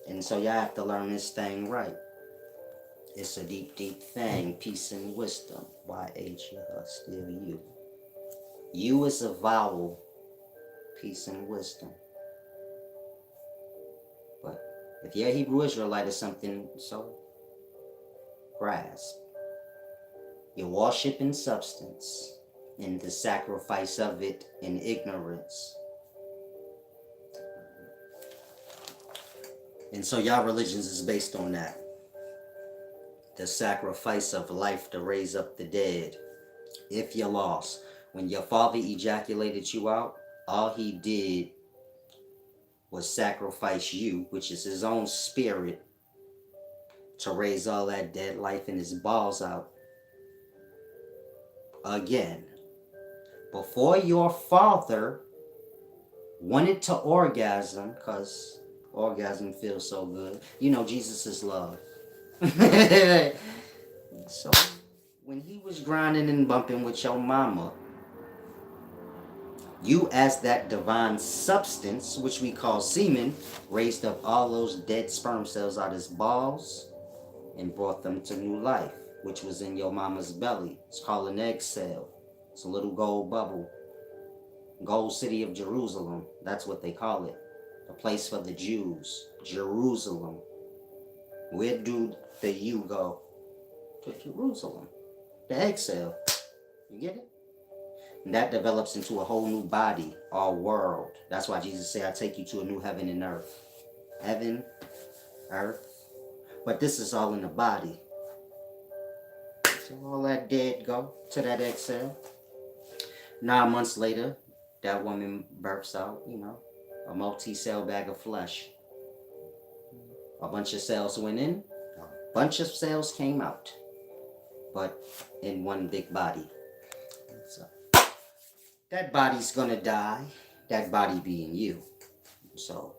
A: And so y'all have to learn this thing right. It's a deep, deep thing. Peace and wisdom. YH, still you. You is a vowel. Peace and wisdom. But if you're a Hebrew Israelite or something, so grasp. You worship in substance, in the sacrifice of it in ignorance. And so y'all religions is based on that. The sacrifice of life to raise up the dead. If you're lost. When your father ejaculated you out, all he did was sacrifice you, which is his own spirit, to raise all that dead life in his balls out. Again, before your father wanted to orgasm, because orgasm feels so good. Jesus is love. So, when he was grinding and bumping with your mama, you as that divine substance, which we call semen, raised up all those dead sperm cells out of his balls and brought them to new life, which was in your mama's belly. It's called an egg cell. It's a little gold bubble. Gold city of Jerusalem. That's what they call it. The place for the Jews. Jerusalem. Where do the you go? To Jerusalem. The egg cell. You get it? And that develops into a whole new body, or world. That's why Jesus said, I take you to a new heaven and earth. Heaven, earth. But this is all in the body. So all that dead go to that egg cell. 9 months later, that woman births out, a multi-cell bag of flesh. A bunch of cells went in, a bunch of cells came out. But in one big body. So that body's gonna die, that body being you. So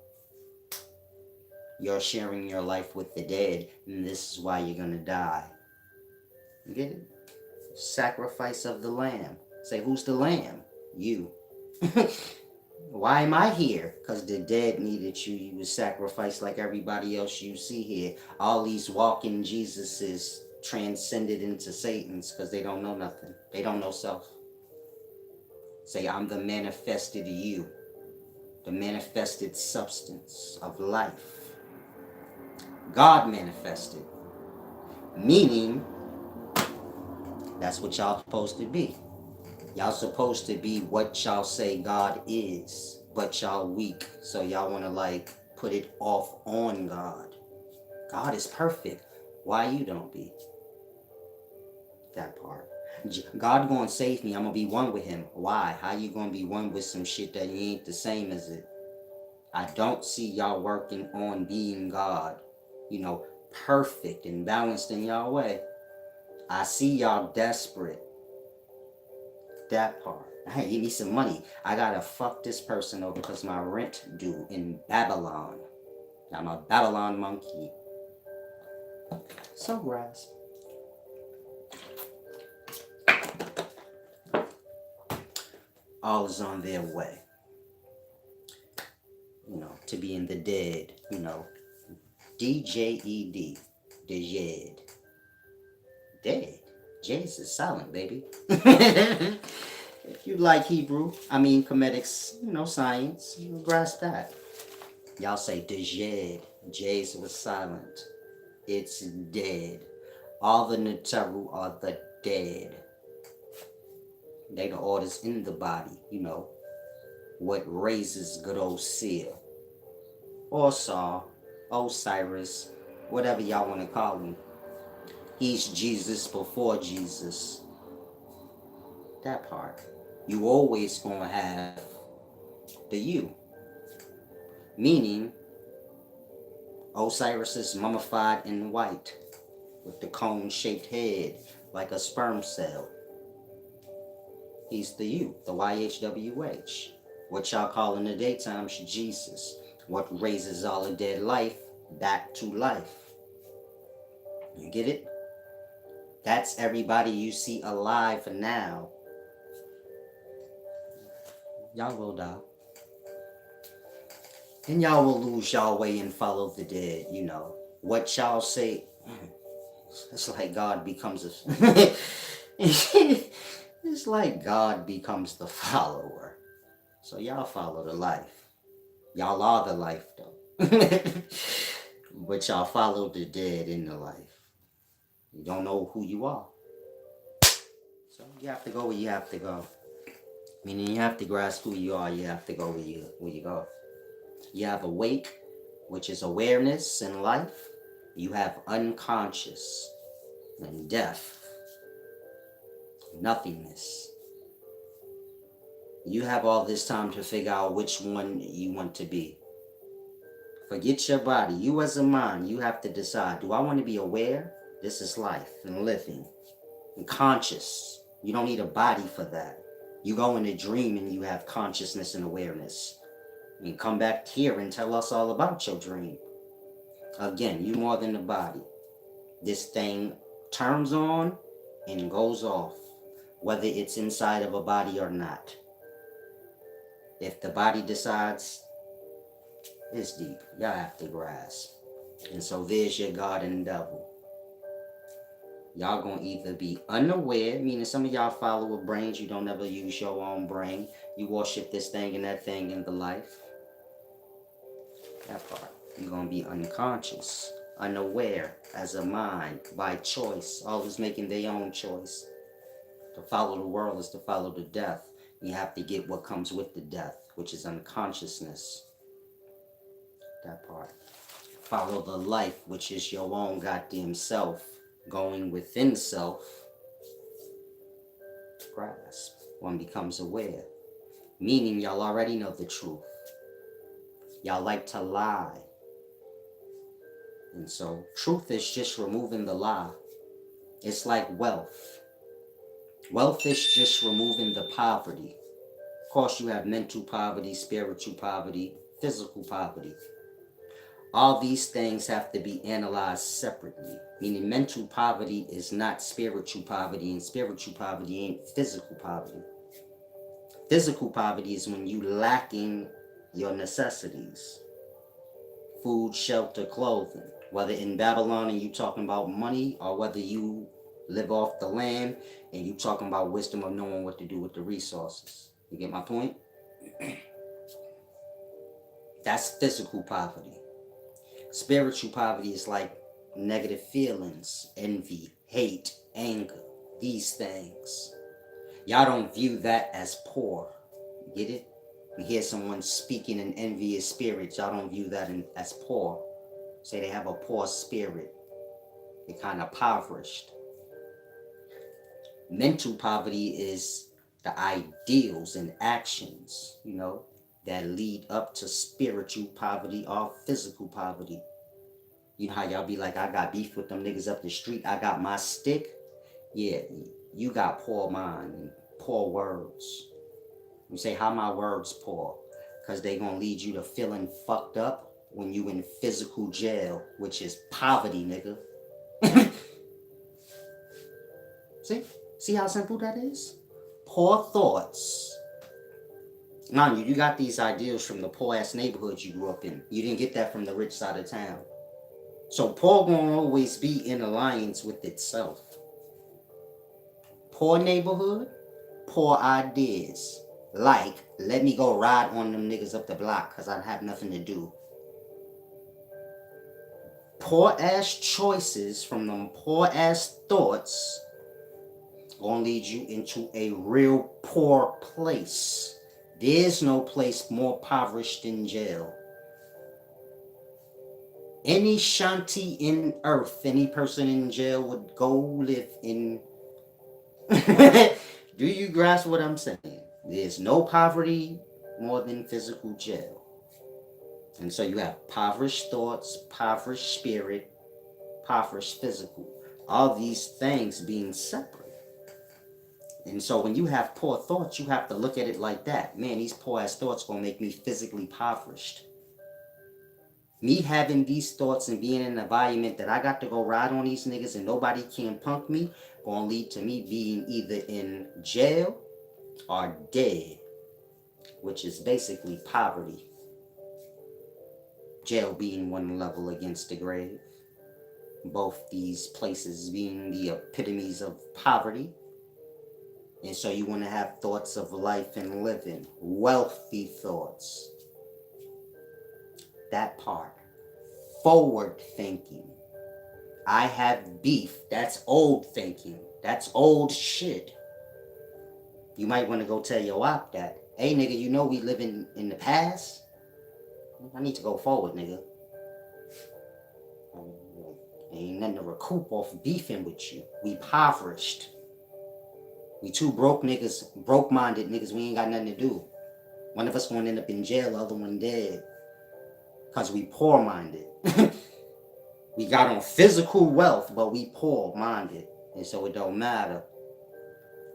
A: you're sharing your life with the dead, and this is why you're gonna die. You get it? Sacrifice of the lamb. Say, who's the lamb? You. Why am I here? Because the dead needed you. You was sacrificed like everybody else you see here. All these walking Jesuses transcended into Satan's because they don't know nothing. They don't know self. Say, I'm the manifested you, the manifested substance of life. God manifested, meaning that's what y'all supposed to be. Y'all supposed to be what y'all say God is, but y'all weak, so y'all want to like put it off on God. God is perfect. Why you don't be? That part. God gonna save me. I'm gonna be one with him. Why? How you gonna be one with some shit that you ain't the same as it? I don't see y'all working on being God, perfect and balanced in y'all way. I see y'all desperate. That part. Hey, you need some money. I gotta fuck this person over because my rent due in Babylon. I'm a Babylon monkey. So grasp. All is on their way. To be in the dead. DJED. Dead. Dead. J's is silent, baby. If you like Hebrew, comedics, science, you grasp that. Y'all say Dejed. J's was silent. It's dead. All the Netaru are the dead. They the orders in the body, what raises good old Seer. Or Saw, Osiris, whatever y'all want to call him. He's Jesus before Jesus. That part. You always gonna have the you. Meaning, Osiris is mummified in white with the cone-shaped head like a sperm cell. He's the you, the YHWH. What y'all call in the daytime Jesus. What raises all the dead life back to life. You get it? That's everybody you see alive now. Y'all will die. And y'all will lose y'all way and follow the dead, What y'all say, it's like God becomes a... It's like God becomes the follower. So y'all follow the life. Y'all are the life, though. But y'all follow the dead in the life. You don't know who you are. So you have to go where you have to go. Meaning you have to grasp who you are. You have to go where you go. You have awake, which is awareness in life. You have unconscious and death. Nothingness. You have all this time to figure out which one you want to be. Forget your body. You as a mind, you have to decide, do I want to be aware? This is life and living. And conscious. You don't need a body for that. You go in a dream and you have consciousness and awareness. You come back here and tell us all about your dream. Again, you more than the body. This thing turns on and goes off, whether it's inside of a body or not. If the body decides, it's deep. Y'all have to grasp. And so there's your God and devil. Y'all gonna either be unaware, meaning some of y'all follow with brains, you don't ever use your own brain. You worship this thing and that thing in the life. That part. You're gonna be unconscious, unaware, as a mind, by choice, always making their own choice. To follow the world is to follow the death. You have to get what comes with the death, which is unconsciousness. That part. Follow the life, which is your own goddamn self. Going within self. Grasp. One becomes aware. Meaning y'all already know the truth. Y'all like to lie. And so truth is just removing the lie. It's like wealth. Wealth is just removing the poverty. Of course, you have mental poverty, spiritual poverty, physical poverty. All these things have to be analyzed separately. Meaning mental poverty is not spiritual poverty, and spiritual poverty ain't physical poverty. Physical poverty is when you lacking your necessities. Food, shelter, clothing. Whether in Babylon and you talking about money, or whether you live off the land and you talking about wisdom of knowing what to do with the resources. You get my point? That's physical poverty. Spiritual poverty is like negative feelings, envy, hate, anger, these things. Y'all don't view that as poor. Get it? You hear someone speaking in envious spirit, y'all don't view that as poor. Say they have a poor spirit. They're kind of impoverished. Mental poverty is the ideals and actions, that lead up to spiritual poverty or physical poverty. You know how y'all be like, I got beef with them niggas up the street, I got my stick? Yeah, you got poor mind and poor words. You say, how my words poor? Because they gonna lead you to feeling fucked up when you in physical jail, which is poverty, nigga. See how simple that is? Poor thoughts. Mind you, you got these ideals from the poor ass neighborhoods you grew up in. You didn't get that from the rich side of town. So poor gonna always be in alliance with itself. Poor neighborhood, poor ideas. Like, let me go ride on them niggas up the block because I have nothing to do. Poor ass choices from them poor ass thoughts gonna lead you into a real poor place. There's no place more impoverished than jail. Any shanty in earth, any person in jail would go live in. Do you grasp what I'm saying? There's no poverty more than physical jail. And so you have impoverished thoughts, impoverished spirit, impoverished physical. All these things being separate. And so when you have poor thoughts, you have to look at it like that. Man, these poor ass thoughts gonna make me physically impoverished. Me having these thoughts and being in an environment that I got to go ride on these niggas and nobody can punk me, gonna lead to me being either in jail or dead, which is basically poverty. Jail being one level against the grave. Both these places being the epitomes of poverty. And so you want to have thoughts of life and living, wealthy thoughts. That part. Forward thinking. I have beef. That's old thinking. That's old shit. You might want to go tell your op that, hey nigga, you know we live in the past? I need to go forward, nigga. Ain't nothing to recoup off beefing with you. We impoverished. We two broke niggas, broke-minded niggas, we ain't got nothing to do. One of us gonna end up in jail, the other one dead. Because we poor-minded. We got on physical wealth, but we poor-minded. And so it don't matter.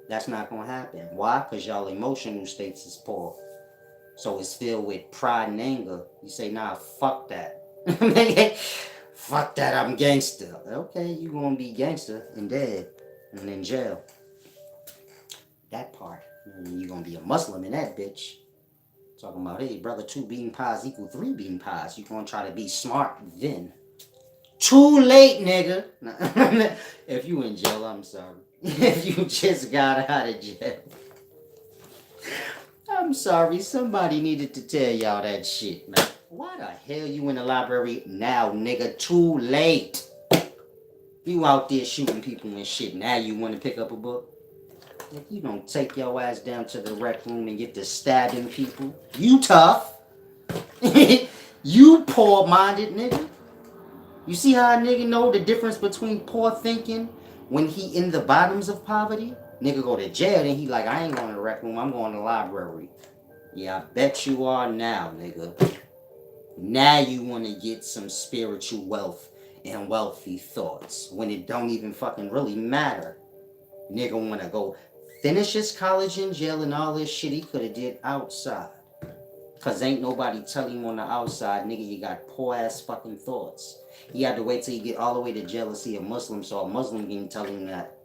A: That's not gonna happen. Why? Because y'all emotional states is poor. So it's filled with pride and anger. You say, nah, fuck that. Fuck that, I'm gangster. Okay, you gonna be gangster and dead and in jail. That part. You're gonna be a Muslim in that bitch. Talking about, hey, brother, 2 bean pies equal 3 bean pies. You're gonna try to be smart then. Too late, nigga. If you in jail, I'm sorry. If you just got out of jail. I'm sorry, somebody needed to tell y'all that shit, man. Why the hell you in the library now, nigga? Too late. You out there shooting people and shit. Now you want to pick up a book? If you don't take your ass down to the rec room and get to stabbing people, you tough. You poor-minded nigga. You see how a nigga know the difference between poor thinking when he in the bottoms of poverty? Nigga go to jail, then he like, I ain't going to the rec room, I'm going to the library. Yeah, I bet you are now, nigga. Now you want to get some spiritual wealth and wealthy thoughts when it don't even fucking really matter. Nigga want to go finish his college in jail and all this shit he could have did outside. Because ain't nobody telling him on the outside, nigga, you got poor ass fucking thoughts. He had to wait till you get all the way to jail to see a Muslim, so a Muslim can tell him that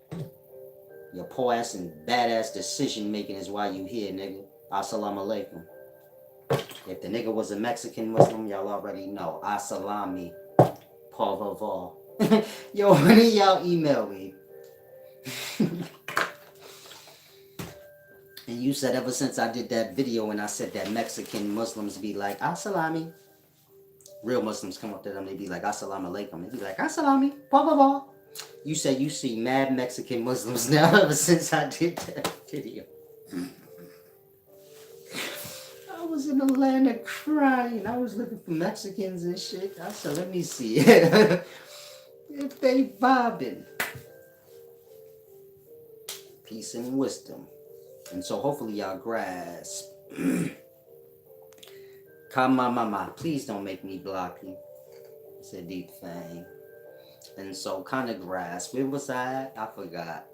A: your poor ass and badass decision making is why you here, nigga. Assalamu alaikum. If the nigga was a Mexican Muslim, y'all already know. Assalami. Por favor. Yo, when y'all email me. And you said ever since I did that video and I said that Mexican Muslims be like, Assalami. Real Muslims come up to them, they be like, Assalamu alaikum. They be like, Assalami, blah, blah, blah. You said you see mad Mexican Muslims now ever since I did that video. I was in Atlanta crying. I was looking for Mexicans and shit. I said, let me see if they vibing. Peace and wisdom. And so hopefully y'all grasp. Mama, please don't make me block you. It's a deep thing. And so kind of grasp. Where was I at? I forgot.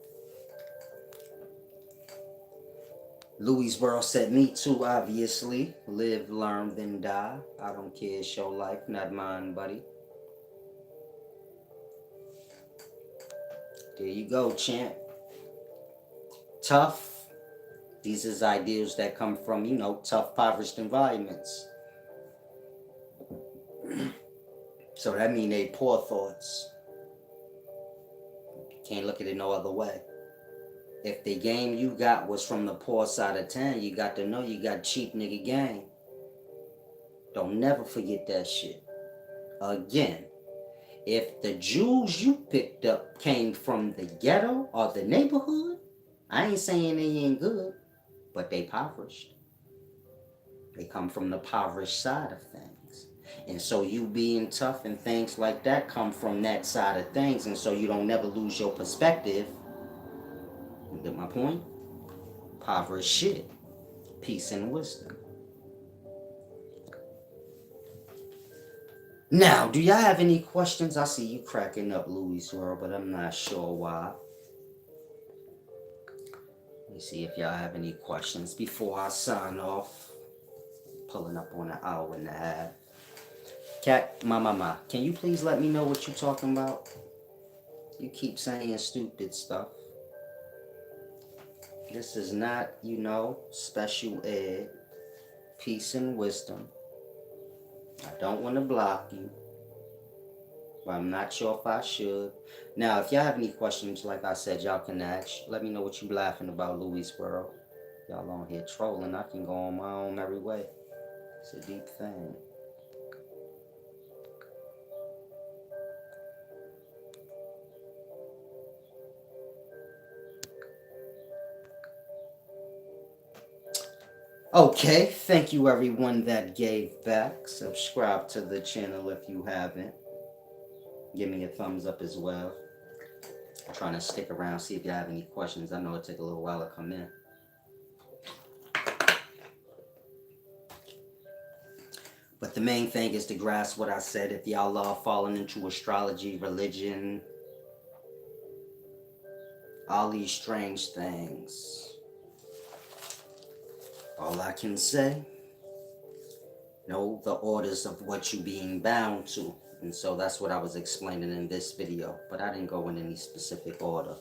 A: Louis World said, me too, obviously. Live, learn, then die. I don't care. It's your life, not mine, buddy. There you go, champ. Tough. These is ideals that come from, you know, tough, impoverished environments. So that means they poor thoughts. Can't look at it no other way. If the game you got was from the poor side of town, you got to know you got cheap nigga game. Don't never forget that shit. Again, if the jewels you picked up came from the ghetto or the neighborhood, I ain't saying they ain't good, but they impoverished. They come from the impoverished side of things. And so you being tough and things like that come from that side of things. And so you don't never lose your perspective. You get my point? Impoverished shit. Peace and wisdom. Now, do y'all have any questions? I see you cracking up, Louis World, but I'm not sure why. Let me see if y'all have any questions before I sign off. Pulling up on an hour and a half. Cat, mama, can you please let me know what you're talking about? You keep saying stupid stuff. This is not, you know, special ed. Peace and wisdom. I don't want to block you, but I'm not sure if I should. Now, if y'all have any questions, like I said, y'all can ask. Let me know what you laughing about, Louis World. Y'all on here trolling. I can go on my own merry way. It's a deep thing. Okay, thank you everyone that gave back. Subscribe to the channel if you haven't. Give me a thumbs up as well. I'm trying to stick around, see if you have any questions. I know it took a little while to come in. But the main thing is to grasp what I said. If y'all love falling into astrology, religion, all these strange things, all I can say, know the orders of what you being bound to. And so that's what I was explaining in this video. But I didn't go in any specific order.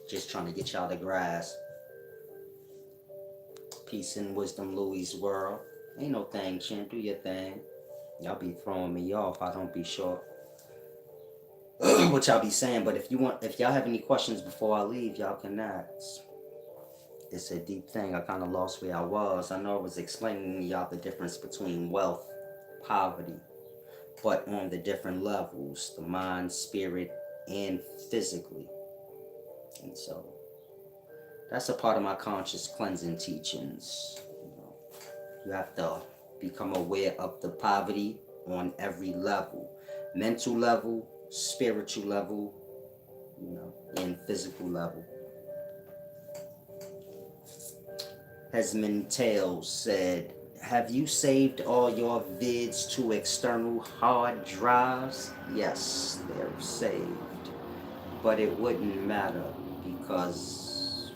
A: Just trying to get y'all to grasp. Peace and wisdom, Louis World. Ain't no thing, champ. Do your thing. Y'all be throwing me off. I don't be sure what y'all be saying. But if y'all have any questions before I leave, y'all can ask. It's a deep thing. I kind of lost where I was. I know I was explaining to y'all the difference between wealth, poverty, but on the different levels, the mind, spirit, and physically. And so that's a part of my conscious cleansing teachings. You have to become aware of the poverty on every level. Mental level, spiritual level, and physical level. Hesman Tales said, have you saved all your vids to external hard drives? Yes, they're saved. But it wouldn't matter because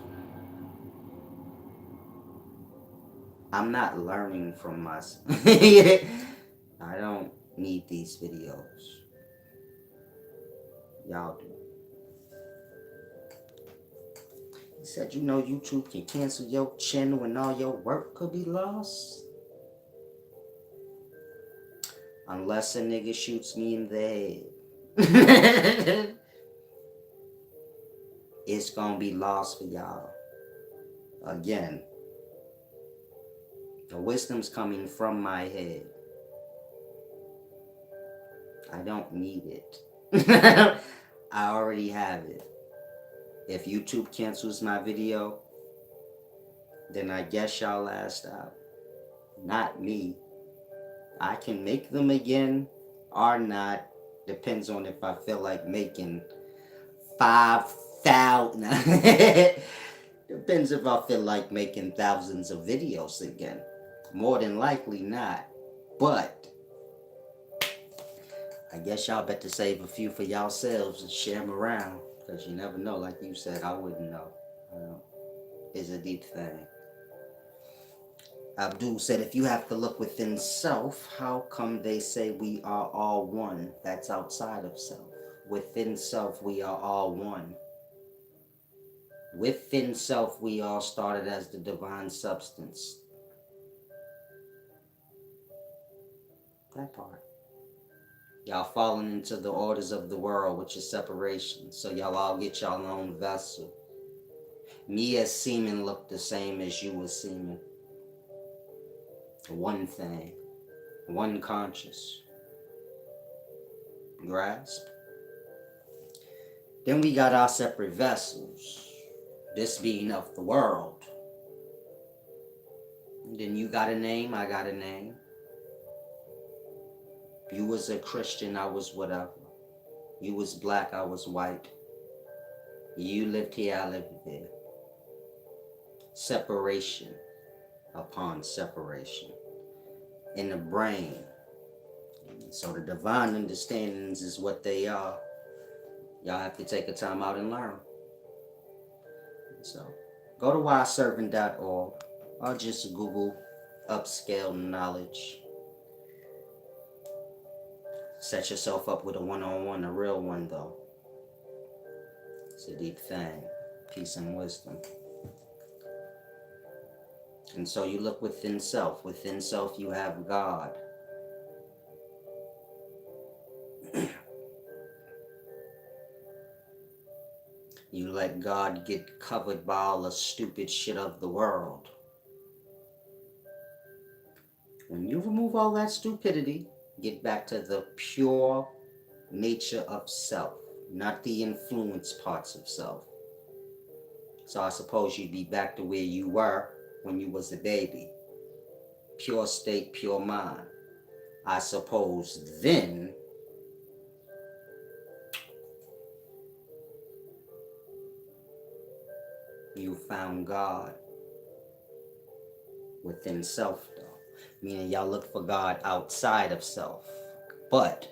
A: I'm not learning from myself. I don't need these videos. Y'all do. He said, you know YouTube can cancel your channel and all your work could be lost? Unless a nigga shoots me in the head. It's gonna be lost for y'all. Again, the wisdom's coming from my head. I don't need it. I already have it. If YouTube cancels my video, then I guess y'all last out. Not me. I can make them again or not. Depends on if I feel like making 5,000. Depends if I feel like making thousands of videos again. More than likely not. But I guess y'all better save a few for yourselves and share them around. Because you never know. Like you said, I wouldn't know. It's a deep thing. Abdul said, if you have to look within self, how come they say we are all one? That's outside of self. Within self, we are all one. Within self, we all started as the divine substance. That part. Y'all falling into the orders of the world, which is separation. So y'all all get y'all own vessel. Me as semen look the same as you as semen. One thing. One conscious. Grasp? Then we got our separate vessels. This being of the world. And then you got a name, I got a name. You was a Christian, I was whatever. You was black, I was white. You lived here, I lived there. Separation upon separation. In the brain. So the divine understandings is what they are. Y'all have to take a time out and learn. So go to wiseservant.org or just Google upscale knowledge. Set yourself up with a one-on-one, a real one though. It's a deep thing. Peace and wisdom. And so you look within self. Within self you have God. You let God get covered by all the stupid shit of the world. When you remove all that stupidity, get back to the pure nature of self, not the influence parts of self. So I suppose you'd be back to where you were when you was a baby. Pure state, pure mind. I suppose then you found God within self though. Meaning y'all look for God outside of self. But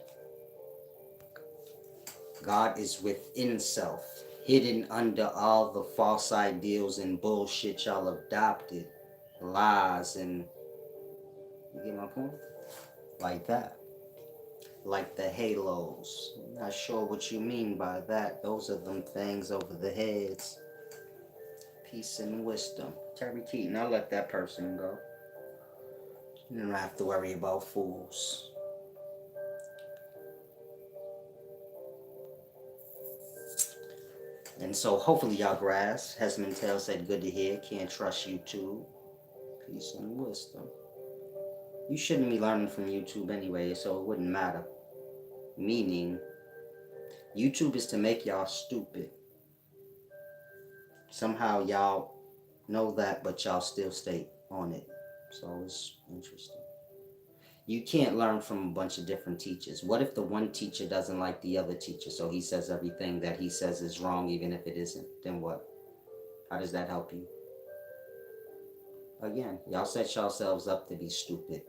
A: God is within self, hidden under all the false ideals and bullshit y'all adopted, lies and, you get my point? Like that. Like the halos. I'm not sure what you mean by that. Those are them things over the heads. Peace and wisdom. Terry Keaton, I'll let that person go. You don't have to worry about fools. And so hopefully y'all grasp. Hesman Tell said, good to hear. Can't trust YouTube. Peace and wisdom. You shouldn't be learning from YouTube anyway, so it wouldn't matter. Meaning, YouTube is to make y'all stupid. Somehow y'all know that, but y'all still stay on it. So it's interesting. You can't learn from a bunch of different teachers. What if the one teacher doesn't like the other teacher, so he says everything that he says is wrong even if it isn't? Then what? How does that help you? Again, y'all set yourselves up to be stupid.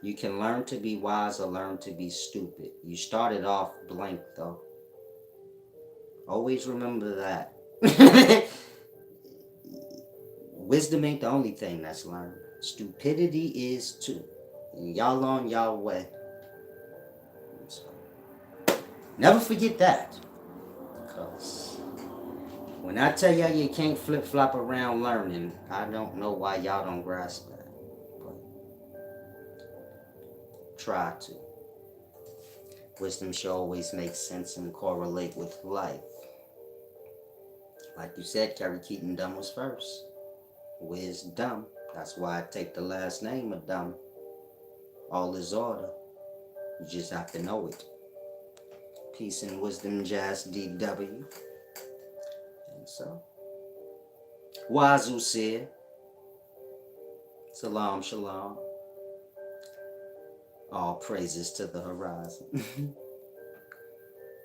A: You can learn to be wise or learn to be stupid. You started off blank though. Always remember that. Wisdom ain't the only thing that's learned. Stupidity is too. And y'all on y'all way. So, never forget that. Because when I tell y'all you can't flip-flop around learning, I don't know why y'all don't grasp that. But try to. Wisdom should always make sense and correlate with life. Like you said, Kerry Keaton Dunn was first. Wisdom. That's why I take the last name of dumb. All is order. You just have to know it. Peace and wisdom, Jazz DW. And so, Wazoo said, Salam, shalom. All praises to the horizon.